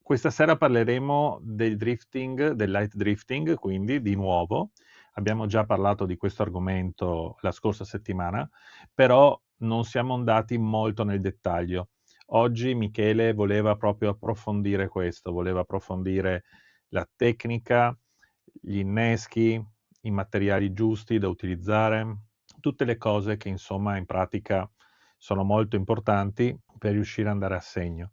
Questa sera parleremo del light drifting, quindi di nuovo. Abbiamo già parlato di questo argomento la scorsa settimana, però non siamo andati molto nel dettaglio. Oggi Michele voleva proprio approfondire questo, voleva approfondire la tecnica, gli inneschi, i materiali giusti da utilizzare, tutte le cose che insomma in pratica sono molto importanti per riuscire ad andare a segno.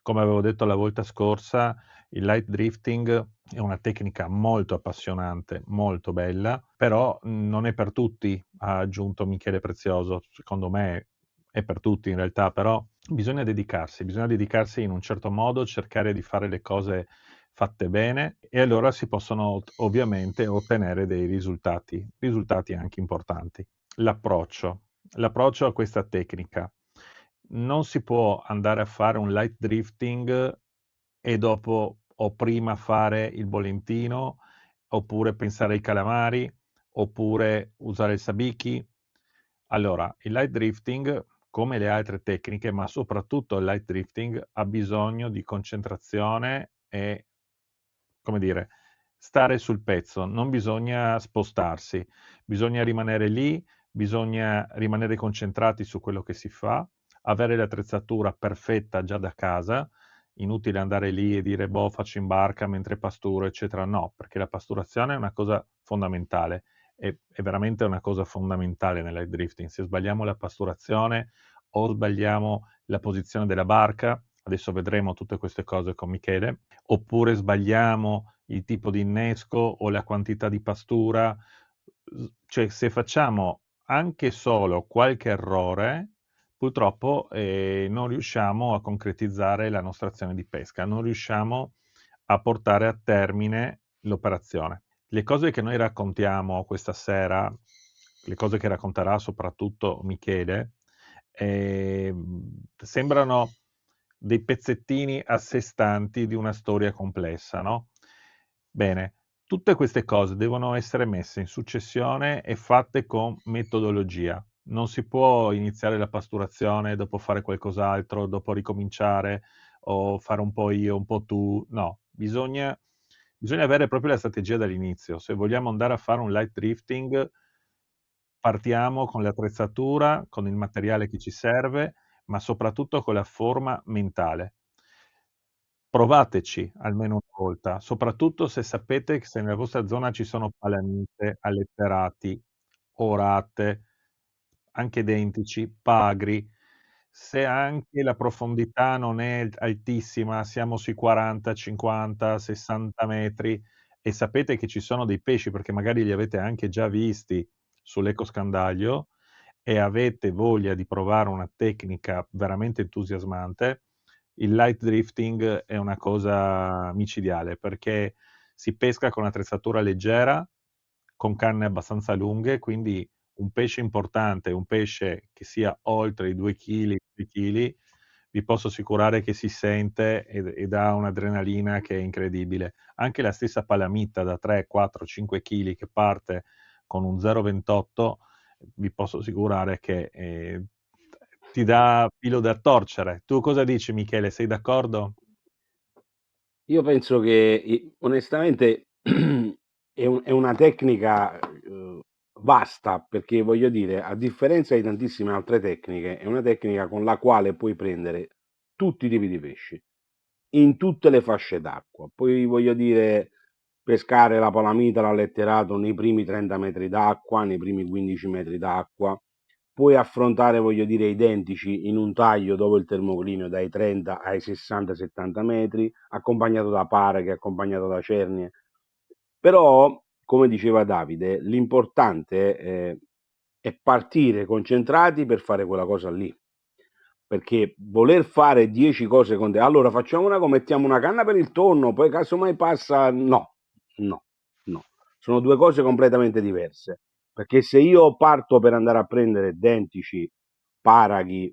Come avevo detto la volta scorsa, il light drifting è una tecnica molto appassionante, molto bella, però non è per tutti, ha aggiunto Michele Prezioso. Secondo me è per tutti in realtà, però bisogna dedicarsi in un certo modo, cercare di fare le cose fatte bene e allora si possono ovviamente ottenere dei risultati anche importanti. L'approccio a questa tecnica. Non si può andare a fare un light drifting e dopo o prima fare il volantino, oppure pensare ai calamari, oppure usare il sabiki. Allora, il light drifting, come le altre tecniche, ma soprattutto il light drifting, ha bisogno di concentrazione e, come dire, stare sul pezzo, non bisogna spostarsi, bisogna rimanere lì, bisogna rimanere concentrati su quello che si fa, avere l'attrezzatura perfetta già da casa, inutile andare lì e dire boh, faccio in barca mentre pasturo, eccetera. No, perché la pasturazione è una cosa fondamentale, è veramente una cosa fondamentale nel drifting. Se sbagliamo la pasturazione o sbagliamo la posizione della barca, adesso vedremo tutte queste cose con Michele, oppure sbagliamo il tipo di innesco o la quantità di pastura, cioè se facciamo anche solo qualche errore, purtroppo non riusciamo a concretizzare la nostra azione di pesca, non riusciamo a portare a termine l'operazione. Le cose che noi raccontiamo questa sera, le cose che racconterà soprattutto Michele, sembrano dei pezzettini a sé stanti di una storia complessa, no? Bene, tutte queste cose devono essere messe in successione e fatte con metodologia. Non si può iniziare la pasturazione, dopo fare qualcos'altro, dopo ricominciare o fare un po' io, un po' tu. No, bisogna avere proprio la strategia dall'inizio. Se vogliamo andare a fare un light drifting, partiamo con l'attrezzatura, con il materiale che ci serve, ma soprattutto con la forma mentale. Provateci almeno una volta, soprattutto se sapete che se nella vostra zona ci sono palamite, alletterati, orate, anche dentici, pagri, se anche la profondità non è altissima, siamo sui 40, 50, 60 metri e sapete che ci sono dei pesci, perché magari li avete anche già visti sull'ecoscandaglio e avete voglia di provare una tecnica veramente entusiasmante, il light drifting è una cosa micidiale perché si pesca con attrezzatura leggera, con canne abbastanza lunghe, quindi un pesce importante, un pesce che sia oltre i 2 kg, 3 kg, vi posso assicurare che si sente e dà un'adrenalina che è incredibile. Anche la stessa palamita da 3, 4, 5 kg che parte con un 0,28, vi posso assicurare che ti dà filo da torcere. Tu cosa dici Michele, sei d'accordo? Io penso che onestamente è una tecnica, vasta, perché voglio dire, a differenza di tantissime altre tecniche, è una tecnica con la quale puoi prendere tutti i tipi di pesci, in tutte le fasce d'acqua. Poi voglio dire, pescare la palamita, l'alletterato nei primi 30 metri d'acqua, nei primi 15 metri d'acqua. Puoi affrontare, voglio dire, i dentici in un taglio dopo il termoclinio dai 30 ai 60-70 metri, accompagnato da paraghe, accompagnato da cernie. Però, come diceva Davide, l'importante è partire concentrati per fare quella cosa lì. Perché voler fare 10 cose con te, allora facciamo una, mettiamo una canna per il tonno, poi casomai passa, no, no, no. Sono due cose completamente diverse. Perché se io parto per andare a prendere dentici, paraghi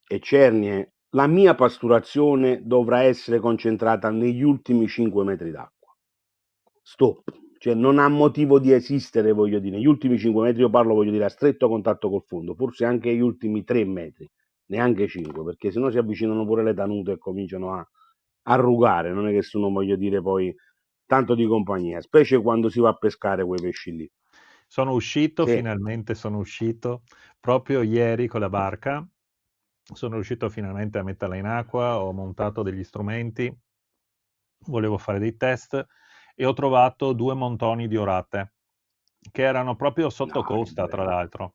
e cernie, la mia pasturazione dovrà essere concentrata negli ultimi 5 metri d'acqua. Stop. Cioè non ha motivo di esistere, voglio dire. Negli ultimi 5 metri io parlo, voglio dire, a stretto contatto col fondo, forse anche gli ultimi 3 metri, neanche 5, perché sennò si avvicinano pure le tanute e cominciano arrugare, non è che sono, voglio dire, poi tanto di compagnia, specie quando si va a pescare quei pesci lì. Sono uscito, Sì, finalmente sono uscito, proprio ieri con la barca, sono riuscito finalmente a metterla in acqua, ho montato degli strumenti, volevo fare dei test e ho trovato 2 montoni di orate, che erano proprio sotto no, che costa, tra bello, l'altro.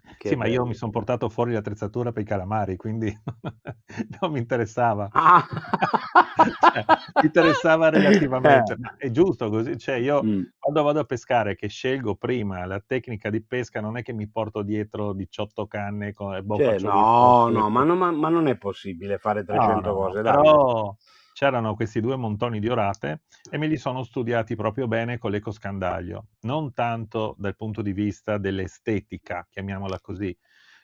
Sì, che ma io mi bello, che son bello. portato fuori l'attrezzatura per i calamari, quindi non mi interessava. Ah! Cioè, mi interessava relativamente, ma è giusto così, cioè io Mm. quando vado a pescare che scelgo prima la tecnica di pesca, non è che mi porto dietro 18 canne co e boh, Cioè, faccio no, l'ispettore. no, ma non è possibile fare No, 300 no, no, cose, Davide. però c'erano questi 2 montoni di orate e me li sono studiati proprio bene con l'ecoscandaglio, non tanto dal punto di vista dell'estetica, chiamiamola così,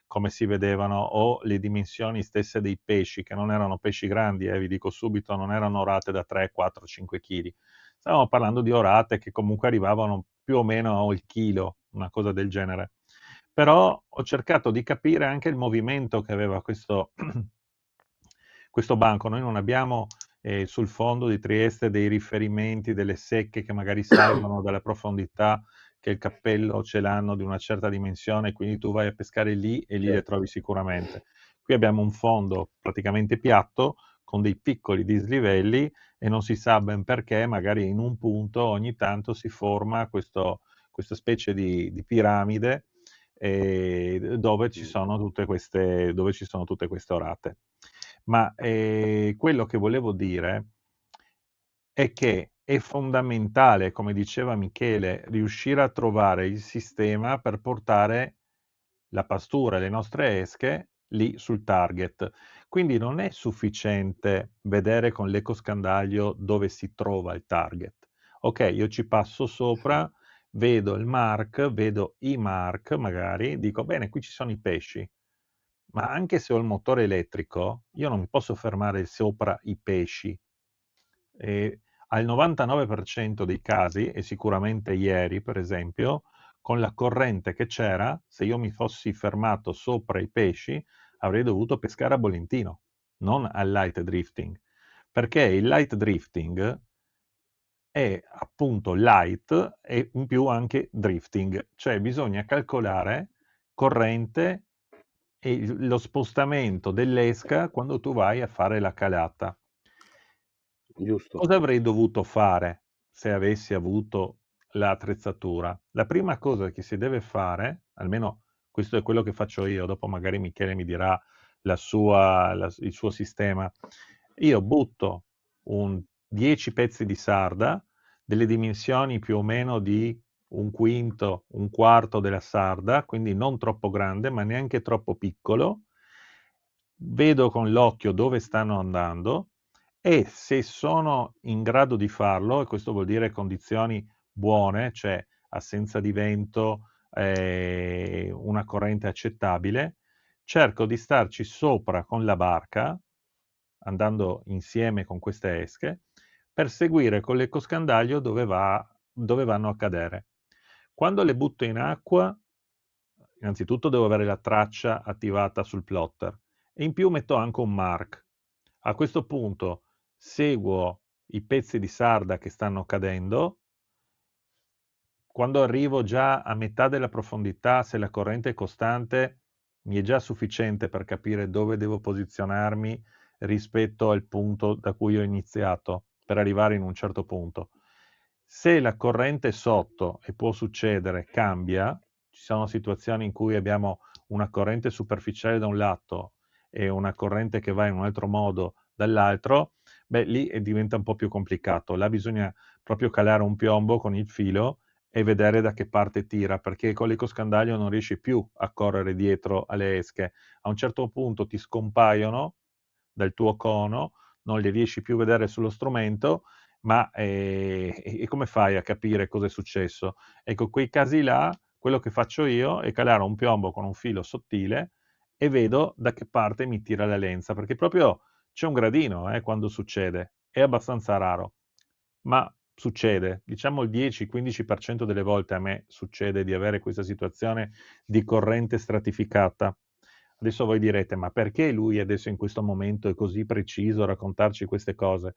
come si vedevano, o le dimensioni stesse dei pesci, che non erano pesci grandi, vi dico subito, non erano orate da 3, 4, 5 chili. Stavamo parlando di orate che comunque arrivavano più o meno al chilo, una cosa del genere. Però ho cercato di capire anche il movimento che aveva questo banco. Noi non abbiamo sul fondo di Trieste dei riferimenti, delle secche che magari salgono dalla profondità, che il cappello ce l'hanno di una certa dimensione, quindi tu vai a pescare lì e lì le Certo. trovi sicuramente. Qui abbiamo un fondo praticamente piatto, con dei piccoli dislivelli e non si sa ben perché, magari in un punto ogni tanto si forma questa specie di piramide dove ci sono tutte queste orate. Ma quello che volevo dire è che è fondamentale, come diceva Michele, riuscire a trovare il sistema per portare la pastura e le nostre esche lì sul target. Quindi non è sufficiente vedere con l'ecoscandaglio dove si trova il target. Ok, io ci passo sopra, vedo il mark, vedo i mark magari, dico bene, qui ci sono i pesci, ma anche se ho il motore elettrico, io non mi posso fermare sopra i pesci. E al 99% dei casi, e sicuramente ieri per esempio, con la corrente che c'era, se io mi fossi fermato sopra i pesci, avrei dovuto pescare a Bolentino, non al light drifting, perché il light drifting è appunto light e in più anche drifting, cioè bisogna calcolare corrente e lo spostamento dell'esca quando tu vai a fare la calata. Giusto. Cosa avrei dovuto fare se avessi avuto l'attrezzatura? La prima cosa che si deve fare, almeno questo è quello che faccio io, dopo magari Michele mi dirà il suo sistema, io butto 10 pezzi di sarda, delle dimensioni più o meno di un quinto, un quarto della sarda, quindi non troppo grande, ma neanche troppo piccolo, vedo con l'occhio dove stanno andando e se sono in grado di farlo, e questo vuol dire condizioni buone, cioè assenza di vento, una corrente accettabile, cerco di starci sopra con la barca, andando insieme con queste esche, per seguire con l'ecoscandaglio dove vanno a cadere. Quando le butto in acqua, innanzitutto devo avere la traccia attivata sul plotter e in più metto anche un mark. A questo punto seguo i pezzi di sarda che stanno cadendo. Quando arrivo già a metà della profondità, se la corrente è costante, mi è già sufficiente per capire dove devo posizionarmi rispetto al punto da cui ho iniziato per arrivare in un certo punto. Se la corrente sotto, e può succedere, cambia, ci sono situazioni in cui abbiamo una corrente superficiale da un lato e una corrente che va in un altro modo dall'altro, beh, lì diventa un po' più complicato. Là bisogna proprio calare un piombo con il filo e vedere da che parte tira, perché con l'ecoscandaglio non riesci più a correre dietro alle esche. A un certo punto ti scompaiono dal tuo cono, non li riesci più a vedere sullo strumento, ma e come fai a capire cosa è successo? Ecco, quei casi là, quello che faccio io è calare un piombo con un filo sottile e vedo da che parte mi tira la lenza, perché proprio c'è un gradino quando succede, è abbastanza raro, ma succede, diciamo il 10-15% delle volte a me succede di avere questa situazione di corrente stratificata. Adesso voi direte, ma perché lui adesso in questo momento è così preciso a raccontarci queste cose?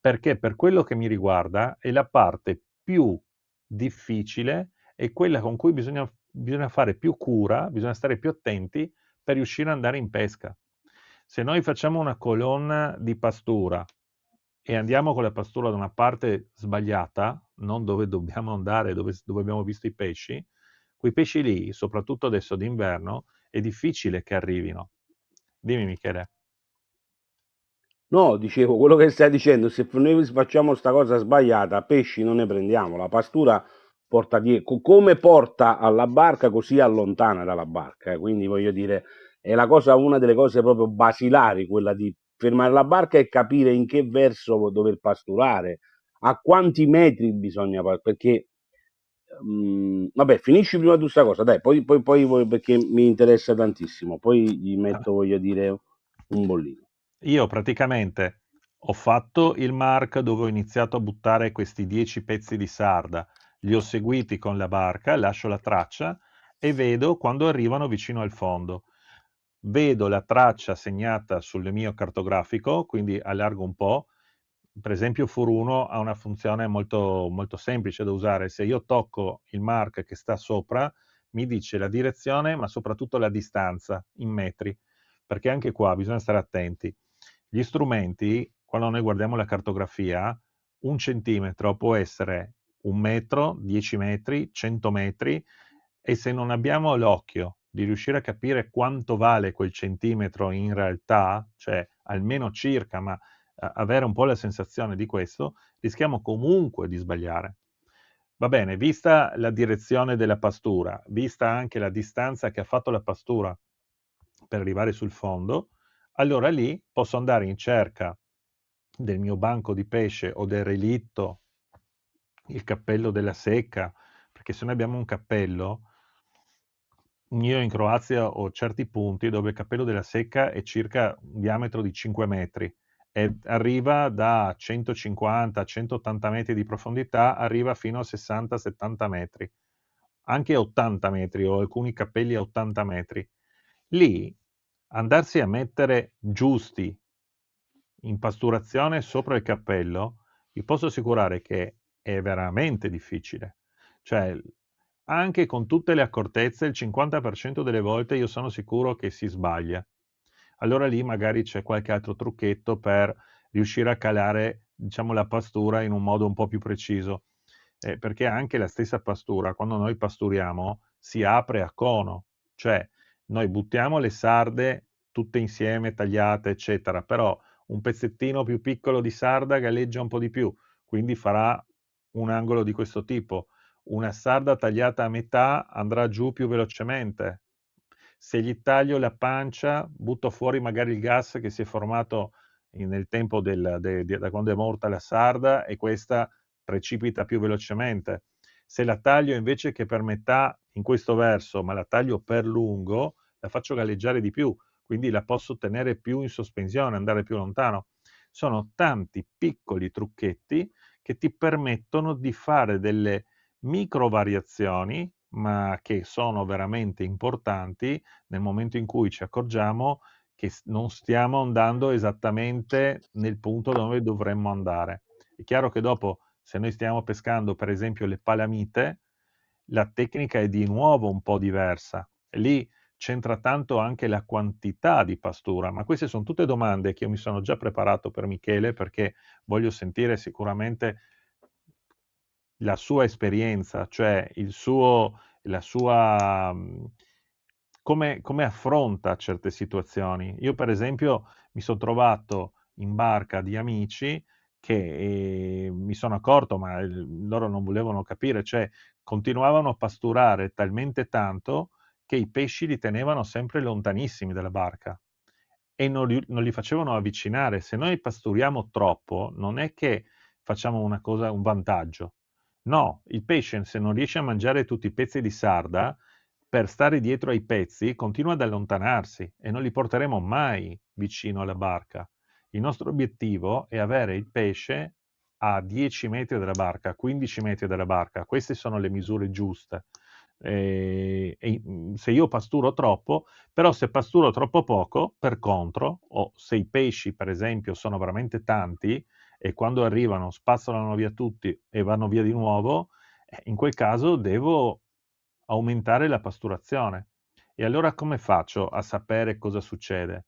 Perché per quello che mi riguarda è la parte più difficile e quella con cui bisogna fare più cura, bisogna stare più attenti per riuscire ad andare in pesca. Se noi facciamo una colonna di pastura e andiamo con la pastura da una parte sbagliata, non dove dobbiamo andare, dove abbiamo visto i pesci, quei pesci lì, soprattutto adesso d'inverno, è difficile che arrivino. Dimmi Michele. No, dicevo quello che stai dicendo, se noi facciamo sta cosa sbagliata, pesci non ne prendiamo, la pastura porta come porta alla barca, così allontana dalla barca, quindi voglio dire, è la cosa, una delle cose proprio basilari, quella di fermare la barca e capire in che verso dover pasturare, a quanti metri bisogna, perché vabbè, finisci prima tu sta cosa, dai, perché mi interessa tantissimo, poi gli metto, voglio dire, un bollino. Io praticamente ho fatto il mark dove ho iniziato a buttare questi 10 pezzi di sarda, li ho seguiti con la barca, lascio la traccia e vedo quando arrivano vicino al fondo. Vedo la traccia segnata sul mio cartografico, quindi allargo un po'. Per esempio Furuno ha una funzione molto, molto semplice da usare. Se io tocco il mark che sta sopra, mi dice la direzione, ma soprattutto la distanza in metri, perché anche qua bisogna stare attenti. Gli strumenti, quando noi guardiamo la cartografia, 1 centimetro può essere 1 metro, 10 metri, 100 metri, e se non abbiamo l'occhio di riuscire a capire quanto vale quel centimetro in realtà, cioè almeno circa, ma avere un po' la sensazione di questo, rischiamo comunque di sbagliare. Va bene, vista la direzione della pastura, vista anche la distanza che ha fatto la pastura per arrivare sul fondo, allora lì posso andare in cerca del mio banco di pesce o del relitto, il cappello della secca, perché se noi abbiamo un cappello, io in Croazia ho certi punti dove il cappello della secca è circa un diametro di 5 metri e arriva da 150-180 metri di profondità, arriva fino a 60-70 metri, anche 80 metri, ho alcuni cappelli a 80 metri. Lì andarsi a mettere giusti in pasturazione sopra il cappello, vi posso assicurare che è veramente difficile. Cioè, anche con tutte le accortezze, il 50% delle volte io sono sicuro che si sbaglia. Allora lì magari c'è qualche altro trucchetto per riuscire a calare, diciamo, la pastura in un modo un po' più preciso. Perché anche la stessa pastura, quando noi pasturiamo, si apre a cono, cioè noi buttiamo le sarde tutte insieme, tagliate, eccetera, però un pezzettino più piccolo di sarda galleggia un po' di più, quindi farà un angolo di questo tipo. Una sarda tagliata a metà andrà giù più velocemente. Se gli taglio la pancia, butto fuori magari il gas che si è formato nel tempo da quando è morta la sarda e questa precipita più velocemente. Se la taglio invece che per metà in questo verso, ma la taglio per lungo, la faccio galleggiare di più, quindi la posso tenere più in sospensione, andare più lontano. Sono tanti piccoli trucchetti che ti permettono di fare delle micro variazioni, ma che sono veramente importanti nel momento in cui ci accorgiamo che non stiamo andando esattamente nel punto dove dovremmo andare. È chiaro che dopo, se noi stiamo pescando, per esempio, le palamite, la tecnica è di nuovo un po' diversa. E lì c'entra tanto anche la quantità di pastura, ma queste sono tutte domande che io mi sono già preparato per Michele perché voglio sentire sicuramente la sua esperienza, cioè la sua, come affronta certe situazioni. Io per esempio mi sono trovato in barca di amici che mi sono accorto, ma loro non volevano capire, cioè continuavano a pasturare talmente tanto che i pesci li tenevano sempre lontanissimi dalla barca e non li facevano avvicinare. Se noi pasturiamo troppo, non è che facciamo una cosa, un vantaggio. No, il pesce se non riesce a mangiare tutti i pezzi di sarda, per stare dietro ai pezzi continua ad allontanarsi e non li porteremo mai vicino alla barca. Il nostro obiettivo è avere il pesce a 10 metri dalla barca, a 15 metri dalla barca. Queste sono le misure giuste. Se io pasturo troppo, però se pasturo troppo poco, per contro, o se i pesci, per esempio, sono veramente tanti e quando arrivano spazzolano via tutti e vanno via di nuovo, in quel caso devo aumentare la pasturazione. E allora come faccio a sapere cosa succede?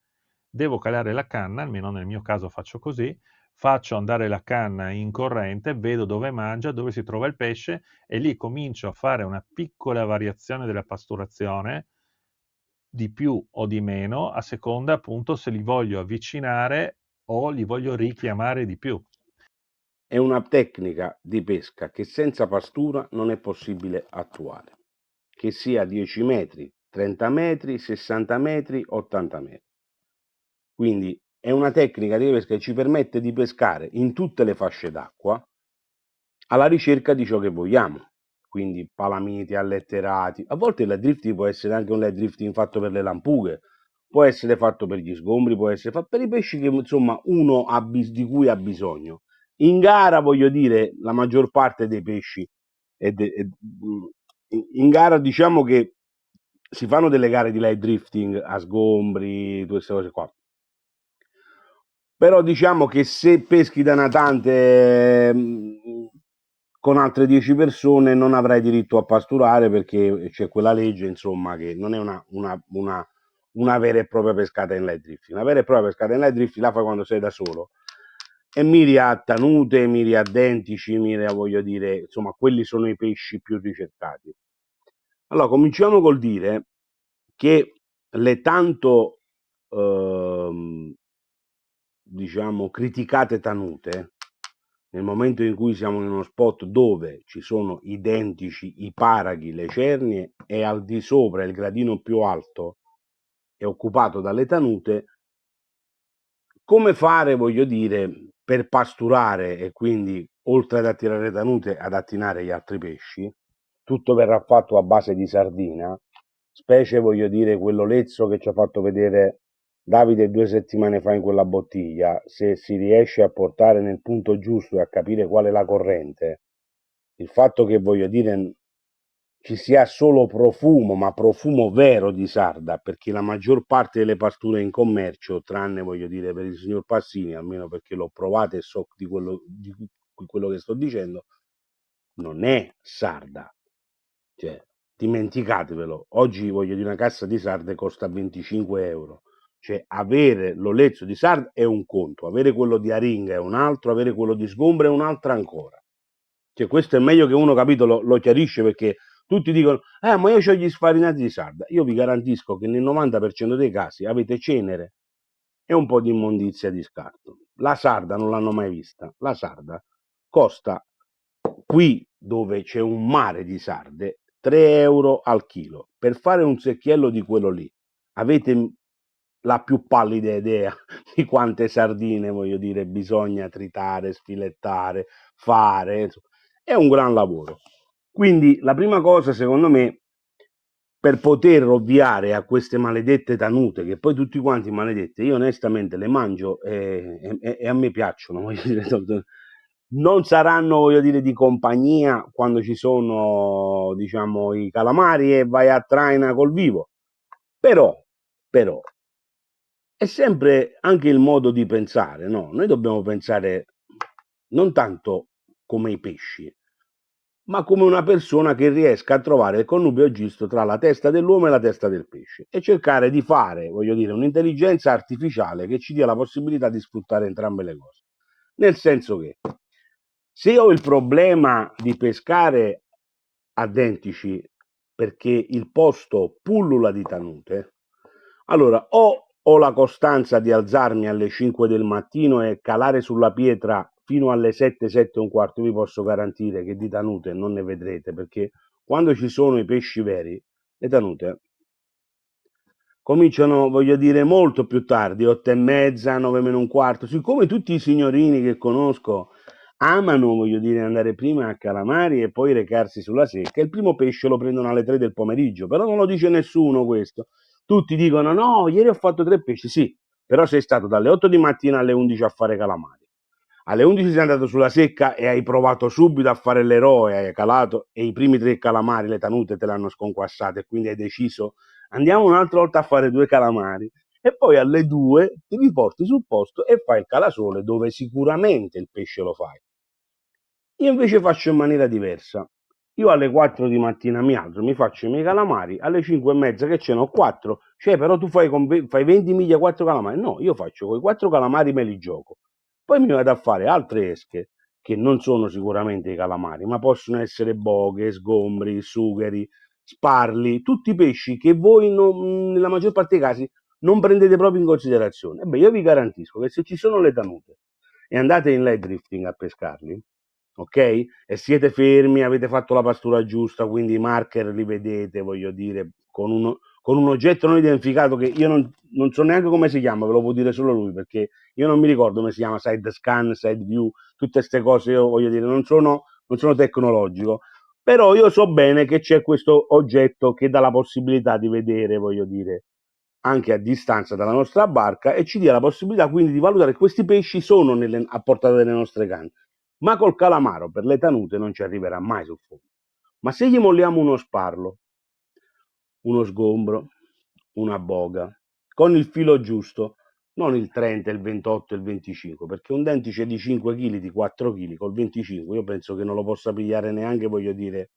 Devo calare la canna, almeno nel mio caso faccio così, faccio andare la canna in corrente, vedo dove mangia, dove si trova il pesce e lì comincio a fare una piccola variazione della pasturazione, di più o di meno, a seconda appunto se li voglio avvicinare o li voglio richiamare di più. È una tecnica di pesca che senza pastura non è possibile attuare, che sia 10 metri, 30 metri, 60 metri, 80 metri. Quindi è una tecnica di pesca che ci permette di pescare in tutte le fasce d'acqua alla ricerca di ciò che vogliamo. Quindi palamiti, alletterati. A volte il lead drifting può essere anche un lead drifting fatto per le lampughe, può essere fatto per gli sgombri, può essere fatto per i pesci che insomma uno di cui ha bisogno. In gara, voglio dire, la maggior parte dei pesci in gara diciamo che si fanno delle gare di light drifting a sgombri, tutte queste cose qua. Però diciamo che se peschi da natante con altre 10 persone non avrai diritto a pasturare perché c'è quella legge, insomma, che non è una vera e propria pescata in light drifting. Una vera e propria pescata in light drifting la fai quando sei da solo e miri a tanute, miri a dentici, miri a, voglio dire, insomma, quelli sono i pesci più ricercati. Allora, cominciamo col dire che le tanto diciamo criticate tanute, nel momento in cui siamo in uno spot dove ci sono i dentici, i paraghi, le cernie e al di sopra il gradino più alto è occupato dalle tanute, come fare, voglio dire, per pasturare e quindi oltre ad attirare tanute ad attinare gli altri pesci? Tutto verrà fatto a base di sardina, specie voglio dire quello lezzo che ci ha fatto vedere Davide 2 settimane fa in quella bottiglia. Se si riesce a portare nel punto giusto e a capire qual è la corrente, il fatto che voglio dire ci sia solo profumo, ma profumo vero di sarda, perché la maggior parte delle pasture in commercio, tranne voglio dire per il signor Passini, almeno perché l'ho provato e so di quello che sto dicendo, non è sarda. Cioè, dimenticatevelo, oggi voglio dire una cassa di sarde costa 25 euro. Cioè, avere l'olezzo di sarda è un conto, avere quello di aringa è un altro, avere quello di sgombra è un altro ancora. Cioè, questo è meglio che uno, capito, lo chiarisce perché tutti dicono, ma io ho gli sfarinati di sarda. Io vi garantisco che nel 90% dei casi avete cenere e un po' di immondizia di scarto. La sarda non l'hanno mai vista. La sarda costa qui dove c'è un mare di sarde 3 euro al chilo. Per fare un secchiello di quello lì avete la più pallida idea di quante sardine, voglio dire, bisogna tritare, sfilettare, fare. Insomma, è un gran lavoro. Quindi la prima cosa, secondo me, per poter ovviare a queste maledette tanute, che poi tutti quanti maledette, io onestamente le mangio e a me piacciono, voglio dire, non saranno, voglio dire, di compagnia quando ci sono, diciamo, i calamari e vai a traina col vivo, però è sempre anche il modo di pensare, no? Noi dobbiamo pensare non tanto come i pesci, ma come una persona che riesca a trovare il connubio giusto tra la testa dell'uomo e la testa del pesce e cercare di fare, voglio dire, un'intelligenza artificiale che ci dia la possibilità di sfruttare entrambe le cose. Nel senso che se ho il problema di pescare a dentici perché il posto pullula di tanute, allora o ho la costanza di alzarmi alle 5 del mattino e calare sulla pietra fino alle 7, 7 e un quarto, vi posso garantire che di tanute non ne vedrete perché quando ci sono i pesci veri, le tanute cominciano, voglio dire, molto più tardi, 8 e mezza, 9 meno un quarto. Siccome tutti i signorini che conosco amano, voglio dire, andare prima a calamari e poi recarsi sulla secca, il primo pesce lo prendono alle 3 del pomeriggio, però non lo dice nessuno questo. Tutti dicono, no, ieri ho fatto 3 pesci, sì, però sei stato dalle 8 di mattina alle 11 a fare calamari. alle 11 sei andato sulla secca e hai provato subito a fare l'eroe, hai calato e i primi 3 calamari, le tanute te l'hanno sconquassate e quindi hai deciso andiamo un'altra volta a fare 2 calamari e poi alle 2 ti riporti sul posto e fai il calasole dove sicuramente il pesce lo fai. Io invece faccio in maniera diversa. Io alle 4 di mattina mi alzo, mi faccio i miei calamari, alle 5 e mezza che ce n'ho 4, cioè però tu fai 20 miglia 4 calamari. No, io faccio quei 4 calamari me li gioco. Poi mi vado a fare altre esche, che non sono sicuramente i calamari, ma possono essere boghe, sgombri, sugheri, sparli, tutti i pesci che voi nella maggior parte dei casi non prendete proprio in considerazione. E beh, io vi garantisco che se ci sono le tanute e andate in light drifting a pescarli, ok? E siete fermi, avete fatto la pastura giusta, quindi i marker li vedete, voglio dire, con un oggetto non identificato che io non so neanche come si chiama, ve lo può dire solo lui, perché io non mi ricordo come si chiama, side scan, side view, tutte queste cose, io voglio dire, non sono tecnologico, però io so bene che c'è questo oggetto che dà la possibilità di vedere, voglio dire, anche a distanza dalla nostra barca e ci dia la possibilità quindi di valutare che questi pesci sono a portata delle nostre canne. Ma col calamaro per le tanute non ci arriverà mai sul fondo. Ma se gli molliamo uno sparlo, uno sgombro, una boga, con il filo giusto, non il 30, il 28 e il 25, perché un dentice di 5 kg, di 4 kg, col 25, io penso che non lo possa pigliare neanche, voglio dire,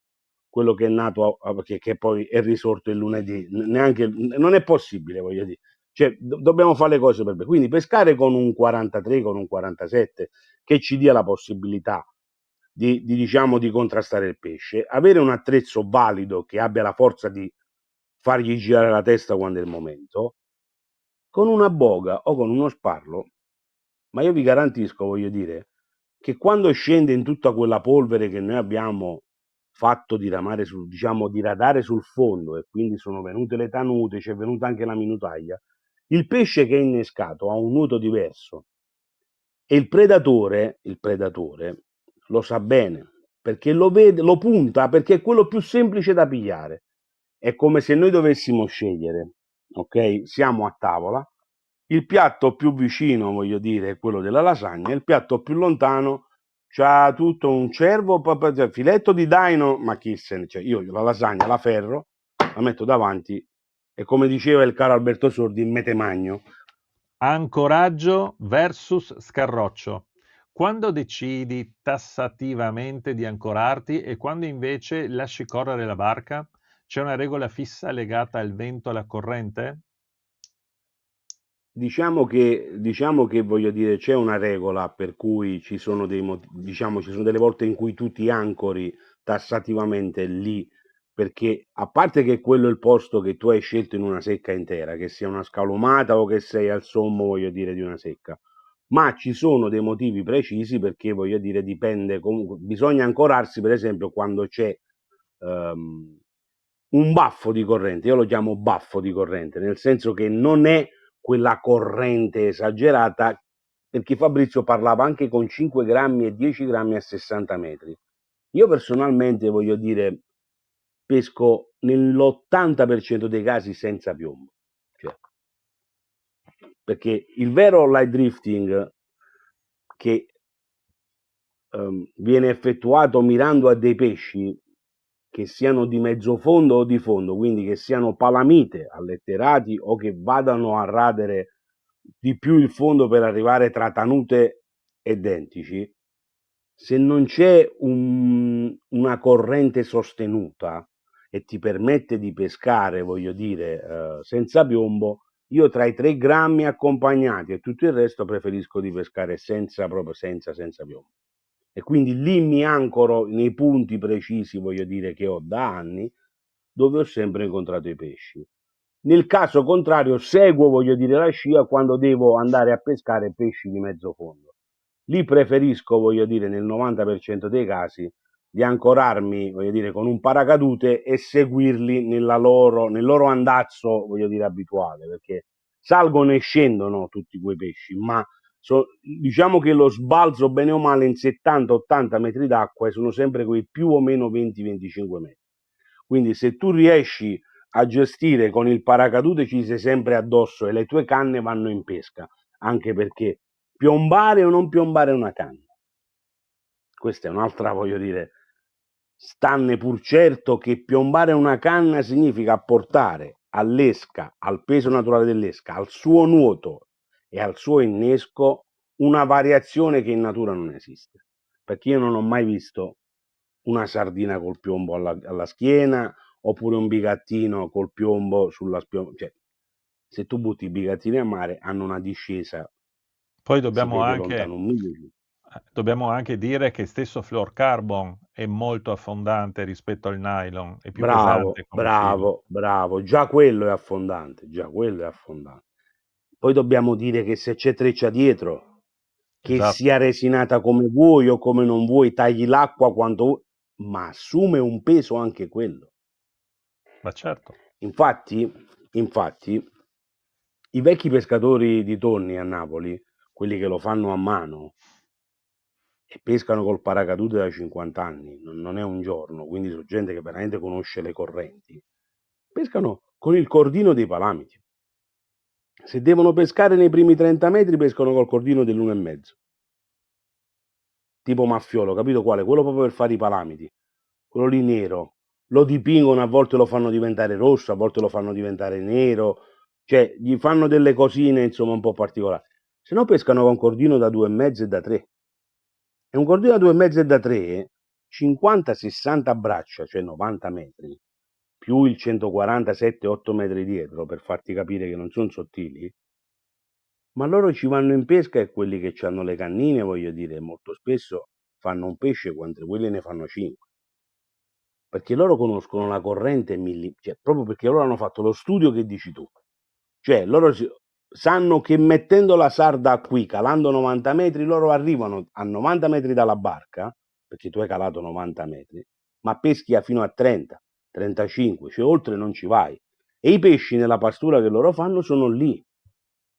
quello che è nato, che poi è risorto il lunedì, neanche, non è possibile, voglio dire. Cioè, dobbiamo fare le cose per bene. Quindi pescare con un 43, con un 47, che ci dia la possibilità diciamo, di contrastare il pesce, avere un attrezzo valido che abbia la forza di fargli girare la testa quando è il momento, con una boga o con uno sparlo, ma io vi garantisco, voglio dire, che quando scende in tutta quella polvere che noi abbiamo fatto diramare diciamo, diradare sul fondo e quindi sono venute le tanute, c'è venuta anche la minutaglia, il pesce che è innescato ha un nuoto diverso e il predatore lo sa bene, perché lo vede, lo punta, perché è quello più semplice da pigliare. È come se noi dovessimo scegliere, ok? Siamo a tavola, il piatto più vicino, voglio dire, è quello della lasagna, il piatto più lontano c'ha tutto un cervo, cioè, filetto di daino, ma chi se ne... Cioè, io la lasagna la ferro, la metto davanti e come diceva il caro Alberto Sordi, mete magno. Ancoraggio versus scarroccio. Quando decidi tassativamente di ancorarti e quando invece lasci correre la barca? C'è una regola fissa legata al vento e alla corrente? Diciamo che voglio dire, c'è una regola per cui ci sono diciamo, ci sono delle volte in cui tu ti ancori tassativamente lì, perché a parte che quello è il posto che tu hai scelto in una secca intera, che sia una scalumata o che sei al sommo, voglio dire, di una secca, ma ci sono dei motivi precisi perché, voglio dire, dipende comunque, bisogna ancorarsi per esempio quando c'è ehm, un baffo di corrente, io lo chiamo baffo di corrente, nel senso che non è quella corrente esagerata, perché Fabrizio parlava anche con 5 grammi e 10 grammi a 60 metri. Io personalmente voglio dire, pesco nell'80% dei casi senza piombo, cioè, perché il vero light drifting che viene effettuato mirando a dei pesci che siano di mezzo fondo o di fondo, quindi che siano palamite, alletterati o che vadano a radere di più il fondo per arrivare tra tanute e dentici, se non c'è una corrente sostenuta e ti permette di pescare, voglio dire, senza piombo, io tra i 3 grammi accompagnati e tutto il resto preferisco di pescare senza, proprio senza piombo. E quindi lì mi ancoro nei punti precisi, voglio dire, che ho da anni, dove ho sempre incontrato i pesci. Nel caso contrario, seguo, voglio dire, la scia quando devo andare a pescare pesci di mezzo fondo. Lì preferisco, voglio dire, nel 90% dei casi, di ancorarmi, voglio dire, con un paracadute e seguirli nel loro andazzo, voglio dire, abituale, perché salgono e scendono tutti quei pesci, ma diciamo che lo sbalzo bene o male in 70-80 metri d'acqua e sono sempre quei più o meno 20-25 metri. Quindi se tu riesci a gestire con il paracadute ci sei sempre addosso e le tue canne vanno in pesca, anche perché piombare o non piombare una canna. Questa è un'altra, voglio dire, stanne pur certo che piombare una canna significa apportare all'esca, al peso naturale dell'esca, al suo nuoto e al suo innesco una variazione che in natura non esiste. Perché io non ho mai visto una sardina col piombo alla schiena oppure un bigattino col piombo sulla spiombo. Cioè, se tu butti i bigattini a mare hanno una discesa, Poi si vede lontano un miglio. dobbiamo anche dire che stesso fluorocarbon è molto affondante rispetto al nylon, è più Bravo, pesante come filo. bravo, bravo. Già quello è affondante, già quello è affondante. Poi dobbiamo dire che se c'è treccia dietro, che sia Esatto, resinata come vuoi o come non vuoi, tagli l'acqua quanto vuoi, ma assume un peso anche quello. ma certo. Infatti, i vecchi pescatori di tonni a Napoli, quelli che lo fanno a mano e pescano col paracadute da 50 anni, non è un giorno, quindi sono gente che veramente conosce le correnti, pescano con il cordino dei palamiti. Se devono pescare nei primi 30 metri, pescano col cordino dell'1,5. Tipo Maffiolo, capito quale? Quello proprio per fare i palamiti. Quello lì nero. Lo dipingono, a volte lo fanno diventare rosso, a volte lo fanno diventare nero. Cioè, gli fanno delle cosine, insomma, un po' particolari. Se no pescano con cordino da 2,5 e da 3. E un cordino da 2,5 e da 3, 50-60 braccia, cioè 90 metri, più il 147-8 metri dietro, per farti capire che non sono sottili, ma loro ci vanno in pesca e quelli che hanno le cannine, voglio dire, molto spesso fanno un pesce quando quelli ne fanno 5. Perché loro conoscono la corrente cioè, proprio perché loro hanno fatto lo studio che dici tu. Cioè, sanno che mettendo la sarda qui, calando 90 metri, loro arrivano a 90 metri dalla barca, perché tu hai calato 90 metri, ma peschi fino a 30, 35, cioè oltre non ci vai. E i pesci nella pastura che loro fanno sono lì.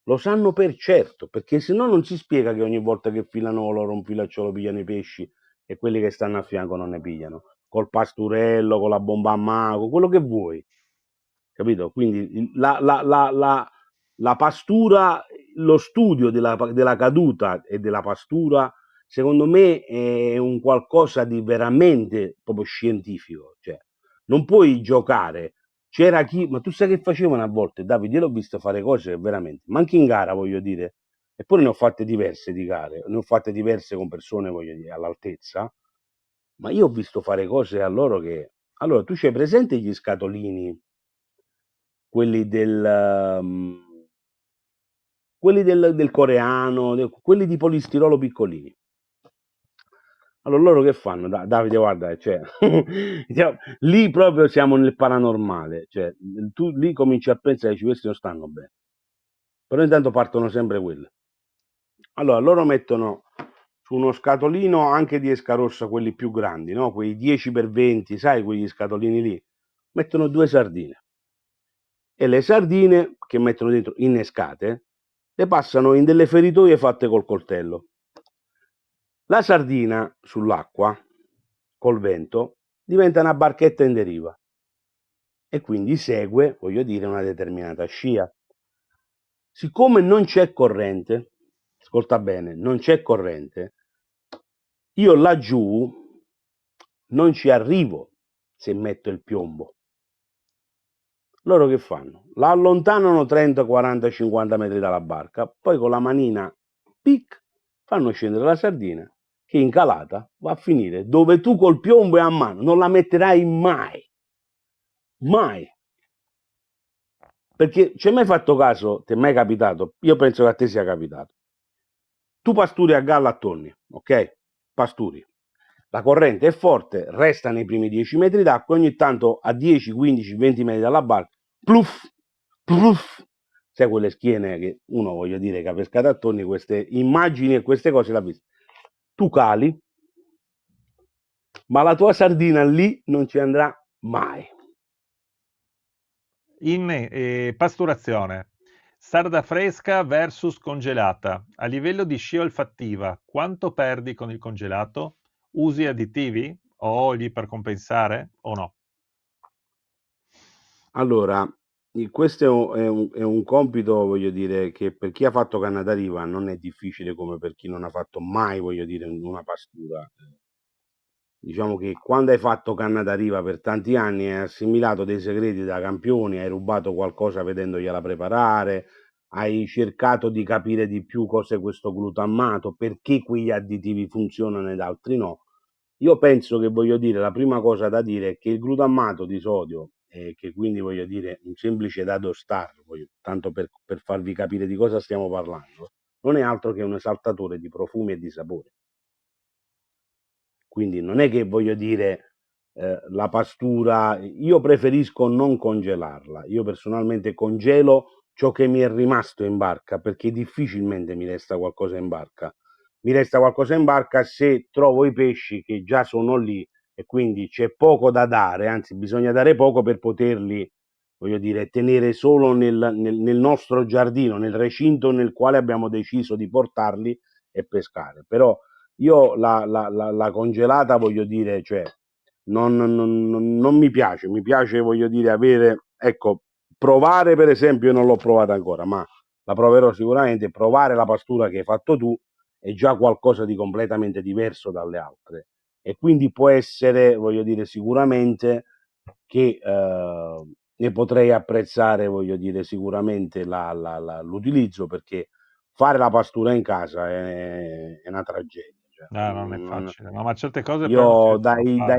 Lo sanno per certo, perché se no non si spiega che ogni volta che filano loro un filacciolo pigliano i pesci e quelli che stanno a fianco non ne pigliano. Col pasturello, con la bomba a mago, quello che vuoi. Capito? Quindi la pastura, lo studio della caduta e della pastura, secondo me è un qualcosa di veramente proprio scientifico. Cioè, non puoi giocare. C'era chi, ma tu sai che facevano a volte, Davide? Io l'ho visto fare cose che veramente, ma anche in gara, voglio dire, eppure ne ho fatte diverse di gare, ne ho fatte diverse con persone, voglio dire, all'altezza, ma io ho visto fare cose a loro che... Allora, tu c'hai presente gli scatolini, quelli del coreano, quelli di polistirolo piccolini. Allora loro che fanno? Davide, guarda, cioè, diciamo, lì proprio siamo nel paranormale, cioè, tu lì cominci a pensare che questi non stanno bene, però intanto partono sempre quelle. Allora loro mettono su uno scatolino anche di esca rossa, quelli più grandi, no? Quei 10x20, sai, quegli scatolini lì, mettono 2 sardine. E le sardine che mettono dentro innescate le passano in delle feritoie fatte col coltello. La sardina sull'acqua, col vento, diventa una barchetta in deriva e quindi segue, voglio dire, una determinata scia. Siccome non c'è corrente, ascolta bene, non c'è corrente, io laggiù non ci arrivo se metto il piombo. Loro che fanno? La allontanano 30, 40, 50 metri dalla barca, poi con la manina, pic, fanno scendere la sardina, che in calata va a finire dove tu col piombo e a mano non la metterai mai. Mai. Perché ci hai mai fatto caso, ti è mai capitato? Io penso che a te sia capitato. Tu pasturi a galla a tonni, ok? Pasturi. La corrente è forte, resta nei primi 10 metri d'acqua, ogni tanto a 10, 15, 20 metri dalla barca, pluff, pluff. Sai quelle schiene che uno, voglio dire, che ha pescato a tonni, queste immagini e queste cose l'ha vista. Tu cali, ma la tua sardina lì non ci andrà mai. In pasturazione, sarda fresca versus congelata. A livello di scia olfattiva, quanto perdi con il congelato? Usi additivi o oli per compensare o no? Allora, questo è un compito, voglio dire, che per chi ha fatto canna da riva non è difficile come per chi non ha fatto mai, voglio dire, una pastura. Diciamo che quando hai fatto canna da riva per tanti anni hai assimilato dei segreti da campioni, hai rubato qualcosa vedendogliela preparare, hai cercato di capire di più cos'è questo glutammato, perché quegli additivi funzionano ed altri no. Io penso che, voglio dire, la prima cosa da dire è che il glutammato di sodio, che quindi, voglio dire, un semplice dado star, tanto per farvi capire di cosa stiamo parlando, non è altro che un esaltatore di profumi e di sapori. Quindi non è che, voglio dire, la pastura, io preferisco non congelarla. Io personalmente congelo ciò che mi è rimasto in barca, perché difficilmente mi resta qualcosa in barca. Mi resta qualcosa in barca se trovo i pesci che già sono lì e quindi c'è poco da dare, anzi bisogna dare poco per poterli, voglio dire, tenere solo nel nostro giardino, nel recinto nel quale abbiamo deciso di portarli e pescare. Però io la congelata, voglio dire, cioè, non mi piace, voglio dire, avere, ecco, provare per esempio, io non l'ho provata ancora, ma la proverò sicuramente, provare la pastura che hai fatto tu è già qualcosa di completamente diverso dalle altre e quindi può essere, voglio dire, sicuramente che ne potrei apprezzare, voglio dire, sicuramente l'utilizzo perché fare la pastura in casa è una tragedia. Cioè, No, non è facile. No, ma certe cose poi non si io riescono a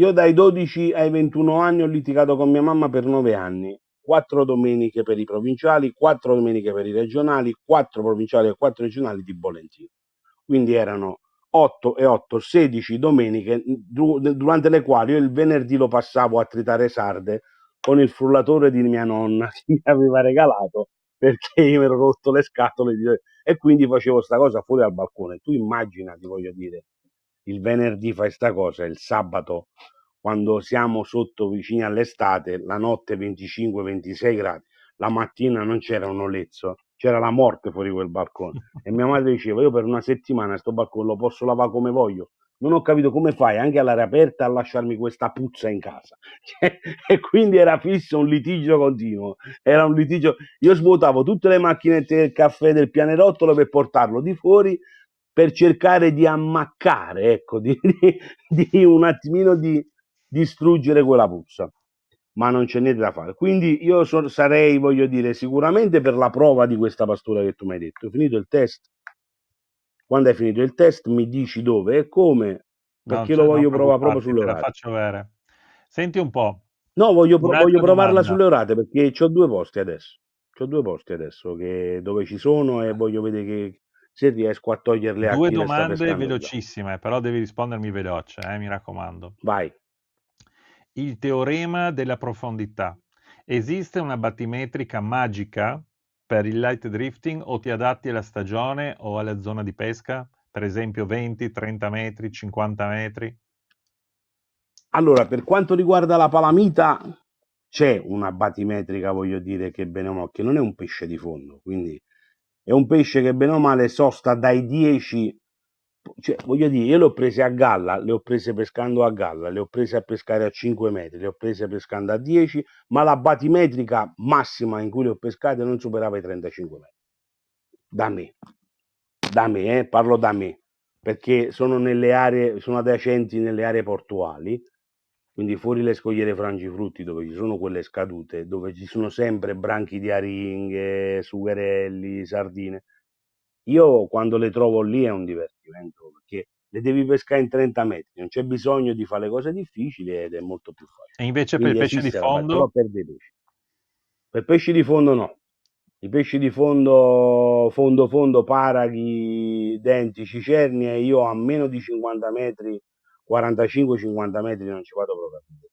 fare. dai 12 ai 21 anni ho litigato con mia mamma per 9 anni. 4 domeniche per i provinciali, 4 domeniche per i regionali, 4 provinciali e 4 regionali di Bolentino. Quindi erano 8 e 8, 16 domeniche durante le quali io il venerdì lo passavo a tritare sarde con il frullatore di mia nonna che mi aveva regalato perché io mi ero rotto le scatole e quindi facevo sta cosa fuori al balcone. Tu immaginati, voglio dire, il venerdì fai sta cosa, il sabato quando siamo sotto vicini all'estate, la notte 25-26 gradi, la mattina non c'era un olezzo, c'era la morte fuori quel balcone. E mia madre diceva, io per una settimana sto balcone lo posso lavare come voglio. Non ho capito come fai anche all'aria aperta a lasciarmi questa puzza in casa. E quindi era fisso un litigio continuo. Era un litigio. Io svuotavo tutte le macchinette del caffè del pianerottolo per portarlo di fuori per cercare di ammaccare, ecco, di un attimino di distruggere quella puzza. Ma non c'è niente da fare. Quindi io sarei, voglio dire, sicuramente per la prova di questa pastura che tu mi hai detto. Hai finito il test? Quando hai finito il test mi dici dove e come, No, perché lo non voglio provare proprio preoccuparti, sulle te la orate. faccio avere. Senti un po', No, voglio un'altra provarla domanda. sulle orate perché ho due posti adesso. C'ho due posti adesso dove ci sono e voglio vedere che se riesco a toglierle a Due chi le sta domande pescando già. velocissime, però devi rispondermi veloce, mi raccomando. Vai. Il teorema della profondità. Esiste una battimetrica magica per il light drifting o ti adatti alla stagione o alla zona di pesca? Per esempio 20, 30 metri, 50 metri? Allora, per quanto riguarda la palamita, c'è una batimetrica, voglio dire, che bene o male, che non è un pesce di fondo, quindi è un pesce che bene o male sosta dai 10, cioè, voglio dire, io le ho prese a galla, le ho prese pescando a galla, le ho prese a pescare a 5 metri, le ho prese pescando a 10, ma la batimetrica massima in cui le ho pescate non superava i 35 metri. Da me, parlo da me, perché sono adiacenti nelle aree portuali, quindi fuori le scogliere frangifrutti dove ci sono quelle scadute, dove ci sono sempre branchi di aringhe, sugherelli, sardine. Io quando le trovo lì è un divertimento, perché le devi pescare in 30 metri, non c'è bisogno di fare le cose difficili ed è molto più E facile. invece per il Quindi pesce di esiste però fondo? per dei pesci. Per pesci di fondo no. I pesci di fondo, fondo, paraghi, denti, cicernie, io a meno di 50 metri, 45-50 metri non ci vado proprio a vedere.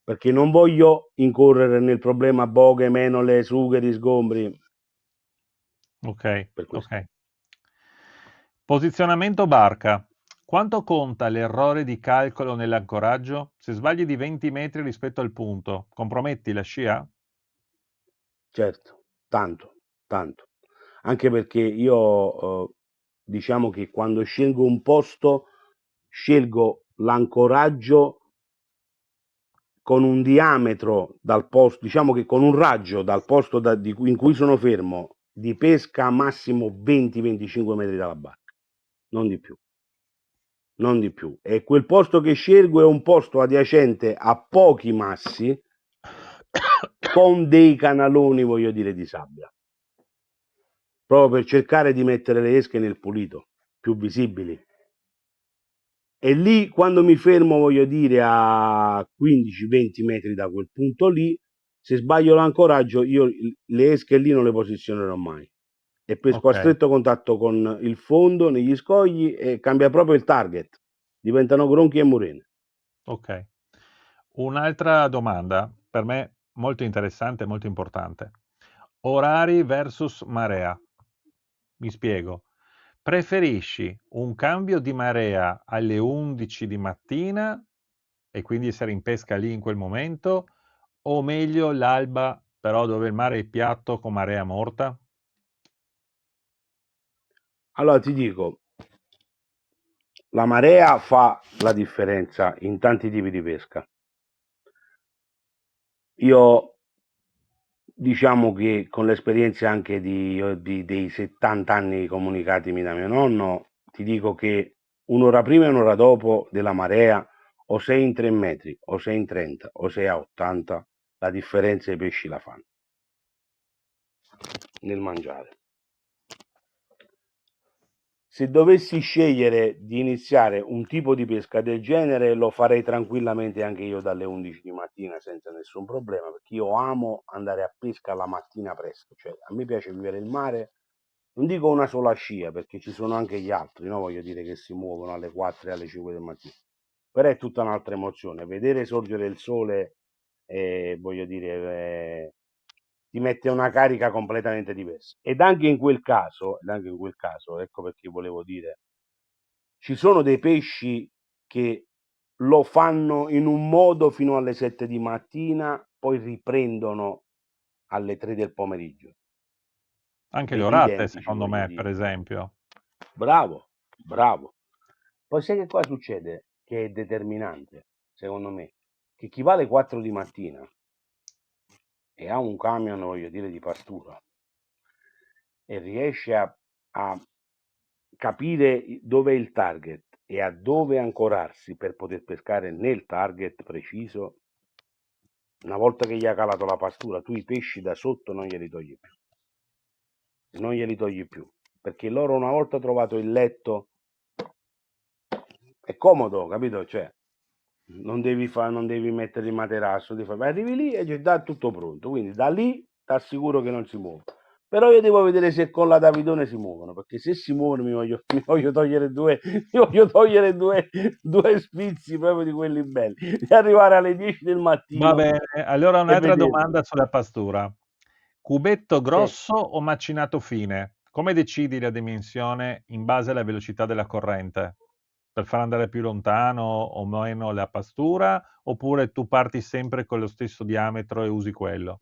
Perché non voglio incorrere nel problema boghe, menole, sugheri, sgombri, Ok, per questo. ok. Posizionamento barca. Quanto conta l'errore di calcolo nell'ancoraggio? Se sbagli di 20 metri rispetto al punto, comprometti la scia? Certo, tanto, tanto. Anche perché io, diciamo che quando scelgo un posto, scelgo l'ancoraggio con un diametro dal posto, diciamo che con un raggio dal posto in cui sono fermo di pesca massimo 20-25 metri dalla barca, non di più. Non di più. E quel posto che scelgo è un posto adiacente a pochi massi con dei canaloni, voglio dire, di sabbia, proprio per cercare di mettere le esche nel pulito, più visibili. E lì, quando mi fermo, voglio dire, a 15-20 metri da quel punto lì, se sbaglio l'ancoraggio, io le esche lì non le posizionerò mai. E pesco a Ok, stretto contatto con il fondo, negli scogli, e cambia proprio il target. Diventano gronchi e murene. ok. Un'altra domanda, per me molto interessante e molto importante. Orari versus marea. Mi spiego. Preferisci un cambio di marea alle 11 di mattina e quindi essere in pesca lì in quel momento, o meglio l'alba, però dove il mare è piatto con marea morta? Allora ti dico, la marea fa la differenza in tanti tipi di pesca. Io diciamo che con l'esperienza anche dei 70 anni comunicatimi da mio nonno, ti dico che un'ora prima e un'ora dopo della marea, o sei in 3 metri, o sei in 30, o sei a 80, la differenza i pesci la fanno nel mangiare. Se dovessi scegliere di iniziare un tipo di pesca del genere, lo farei tranquillamente anche io dalle 11 di mattina senza nessun problema, perché io amo andare a pesca la mattina presto, cioè a me piace vivere il mare, non dico una sola scia, perché ci sono anche gli altri, no? Voglio dire, che si muovono alle 4 e alle 5 del mattino, però è tutta un'altra emozione, vedere sorgere il sole, voglio dire, ti mette una carica completamente diversa. Ed anche in quel caso, ecco perché volevo dire, ci sono dei pesci che lo fanno in un modo fino alle 7 di mattina, poi riprendono alle 3 del pomeriggio. Anche le Degli orate, identici, secondo voglio me, per dire. esempio. Bravo, bravo. Poi sai che cosa succede? Che è determinante, secondo me, che chi va alle 4 di mattina e ha un camion, voglio dire, di pastura e riesce a capire dove è il target e a dove ancorarsi per poter pescare nel target preciso, una volta che gli ha calato la pastura, tu i pesci da sotto non glieli togli più. Non glieli togli più. Perché loro una volta trovato il letto è comodo, capito? Cioè, non devi mettere il materasso, arrivi lì e già tutto pronto. Quindi da lì ti assicuro che non si muove. Però io devo vedere se con la Davidone si muovono, perché se si muovono mi voglio togliere due sfizi proprio di quelli belli, di arrivare alle 10 del Va mattino bene, allora e un'altra vederli. domanda sulla pastura. Cubetto Sì. grosso o macinato fine? Come decidi la dimensione in base alla velocità della corrente? Per far andare più lontano o meno la pastura? Oppure tu parti sempre con lo stesso diametro e usi quello?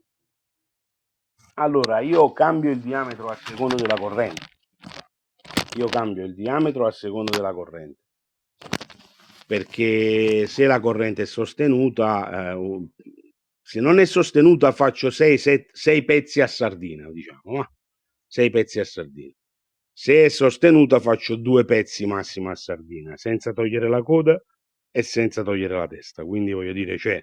Allora, io cambio il diametro a secondo della corrente. Io cambio il diametro a secondo della corrente. Perché se la corrente è sostenuta, se non è sostenuta faccio 6 pezzi a sardina, diciamo, 6 pezzi a sardina. Se è sostenuta faccio 2 pezzi massimo a sardina, senza togliere la coda e senza togliere la testa. Quindi voglio dire, cioè,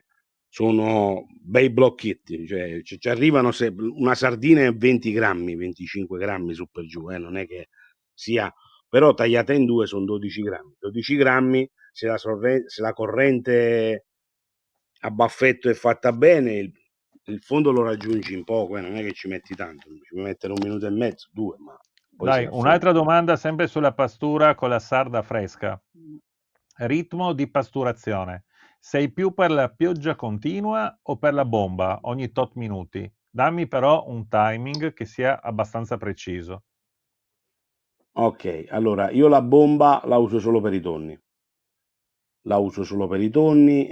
sono bei blocchetti, cioè ci arrivano una sardina è 20 grammi, 25 grammi su per giù, non è che sia, però tagliata in due sono 12 grammi. 12 grammi, se la corrente a baffetto è fatta bene, il fondo lo raggiungi in poco, non è che ci metti tanto, ci puoi mettere un minuto e mezzo, due, ma poi Dai, sei a un'altra fondo. domanda sempre sulla pastura con la sarda fresca. Ritmo di pasturazione. Sei più per la pioggia continua o per la bomba ogni tot minuti? Dammi però un timing che sia abbastanza preciso. Ok, allora io la bomba la uso solo per i tonni. La uso solo per i tonni.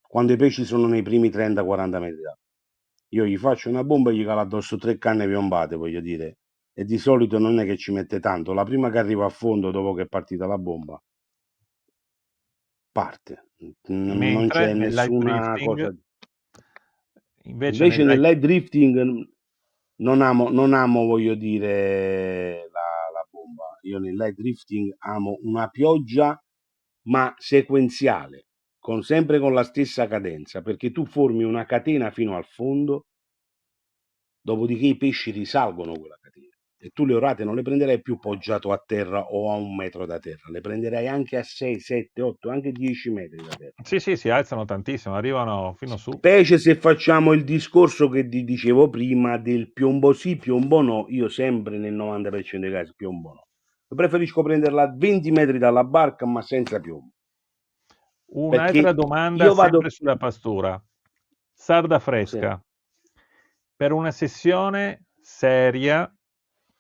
Quando i pesci sono nei primi 30-40 metri d'acqua. Io gli faccio una bomba e gli calo addosso 3 canne piombate, voglio dire. E di solito non è che ci mette tanto. La prima che arriva a fondo dopo che è partita la bomba parte, non Mentre c'è nel light nessuna drifting, cosa. invece nel Invece nel light light drifting non amo, voglio dire, la bomba. Io nel light drifting amo una pioggia, ma sequenziale, sempre con la stessa cadenza, perché tu formi una catena fino al fondo, dopodiché i pesci risalgono quella catena. E tu le orate non le prenderai più poggiato a terra o a 1 metro da terra, le prenderai anche a 6, 7, 8, anche 10 metri da terra. sì, sì, si alzano tantissimo, arrivano fino su. Specie se facciamo il discorso che ti dicevo prima del piombo sì, piombo no, io sempre nel 90% dei casi piombo no. Io preferisco prenderla a 20 metri dalla barca ma senza piombo, Un'altra perché domanda io sempre vado. sulla pastura. Sarda Sì. fresca. Per una sessione seria,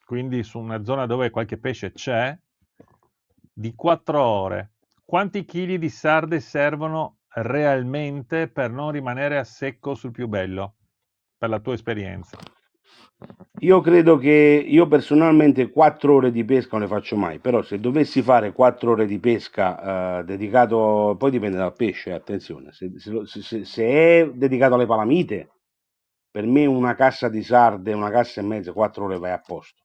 quindi su una zona dove qualche pesce c'è, di 4 ore, quanti chili di sarde servono realmente per non rimanere a secco sul più bello, per la tua esperienza? Io credo che io personalmente 4 ore di pesca non le faccio mai, però se dovessi fare 4 ore di pesca dedicato, poi dipende dal pesce, attenzione, se è dedicato alle palamite, per me una cassa di sarde, una cassa e mezza, 4 ore vai a posto.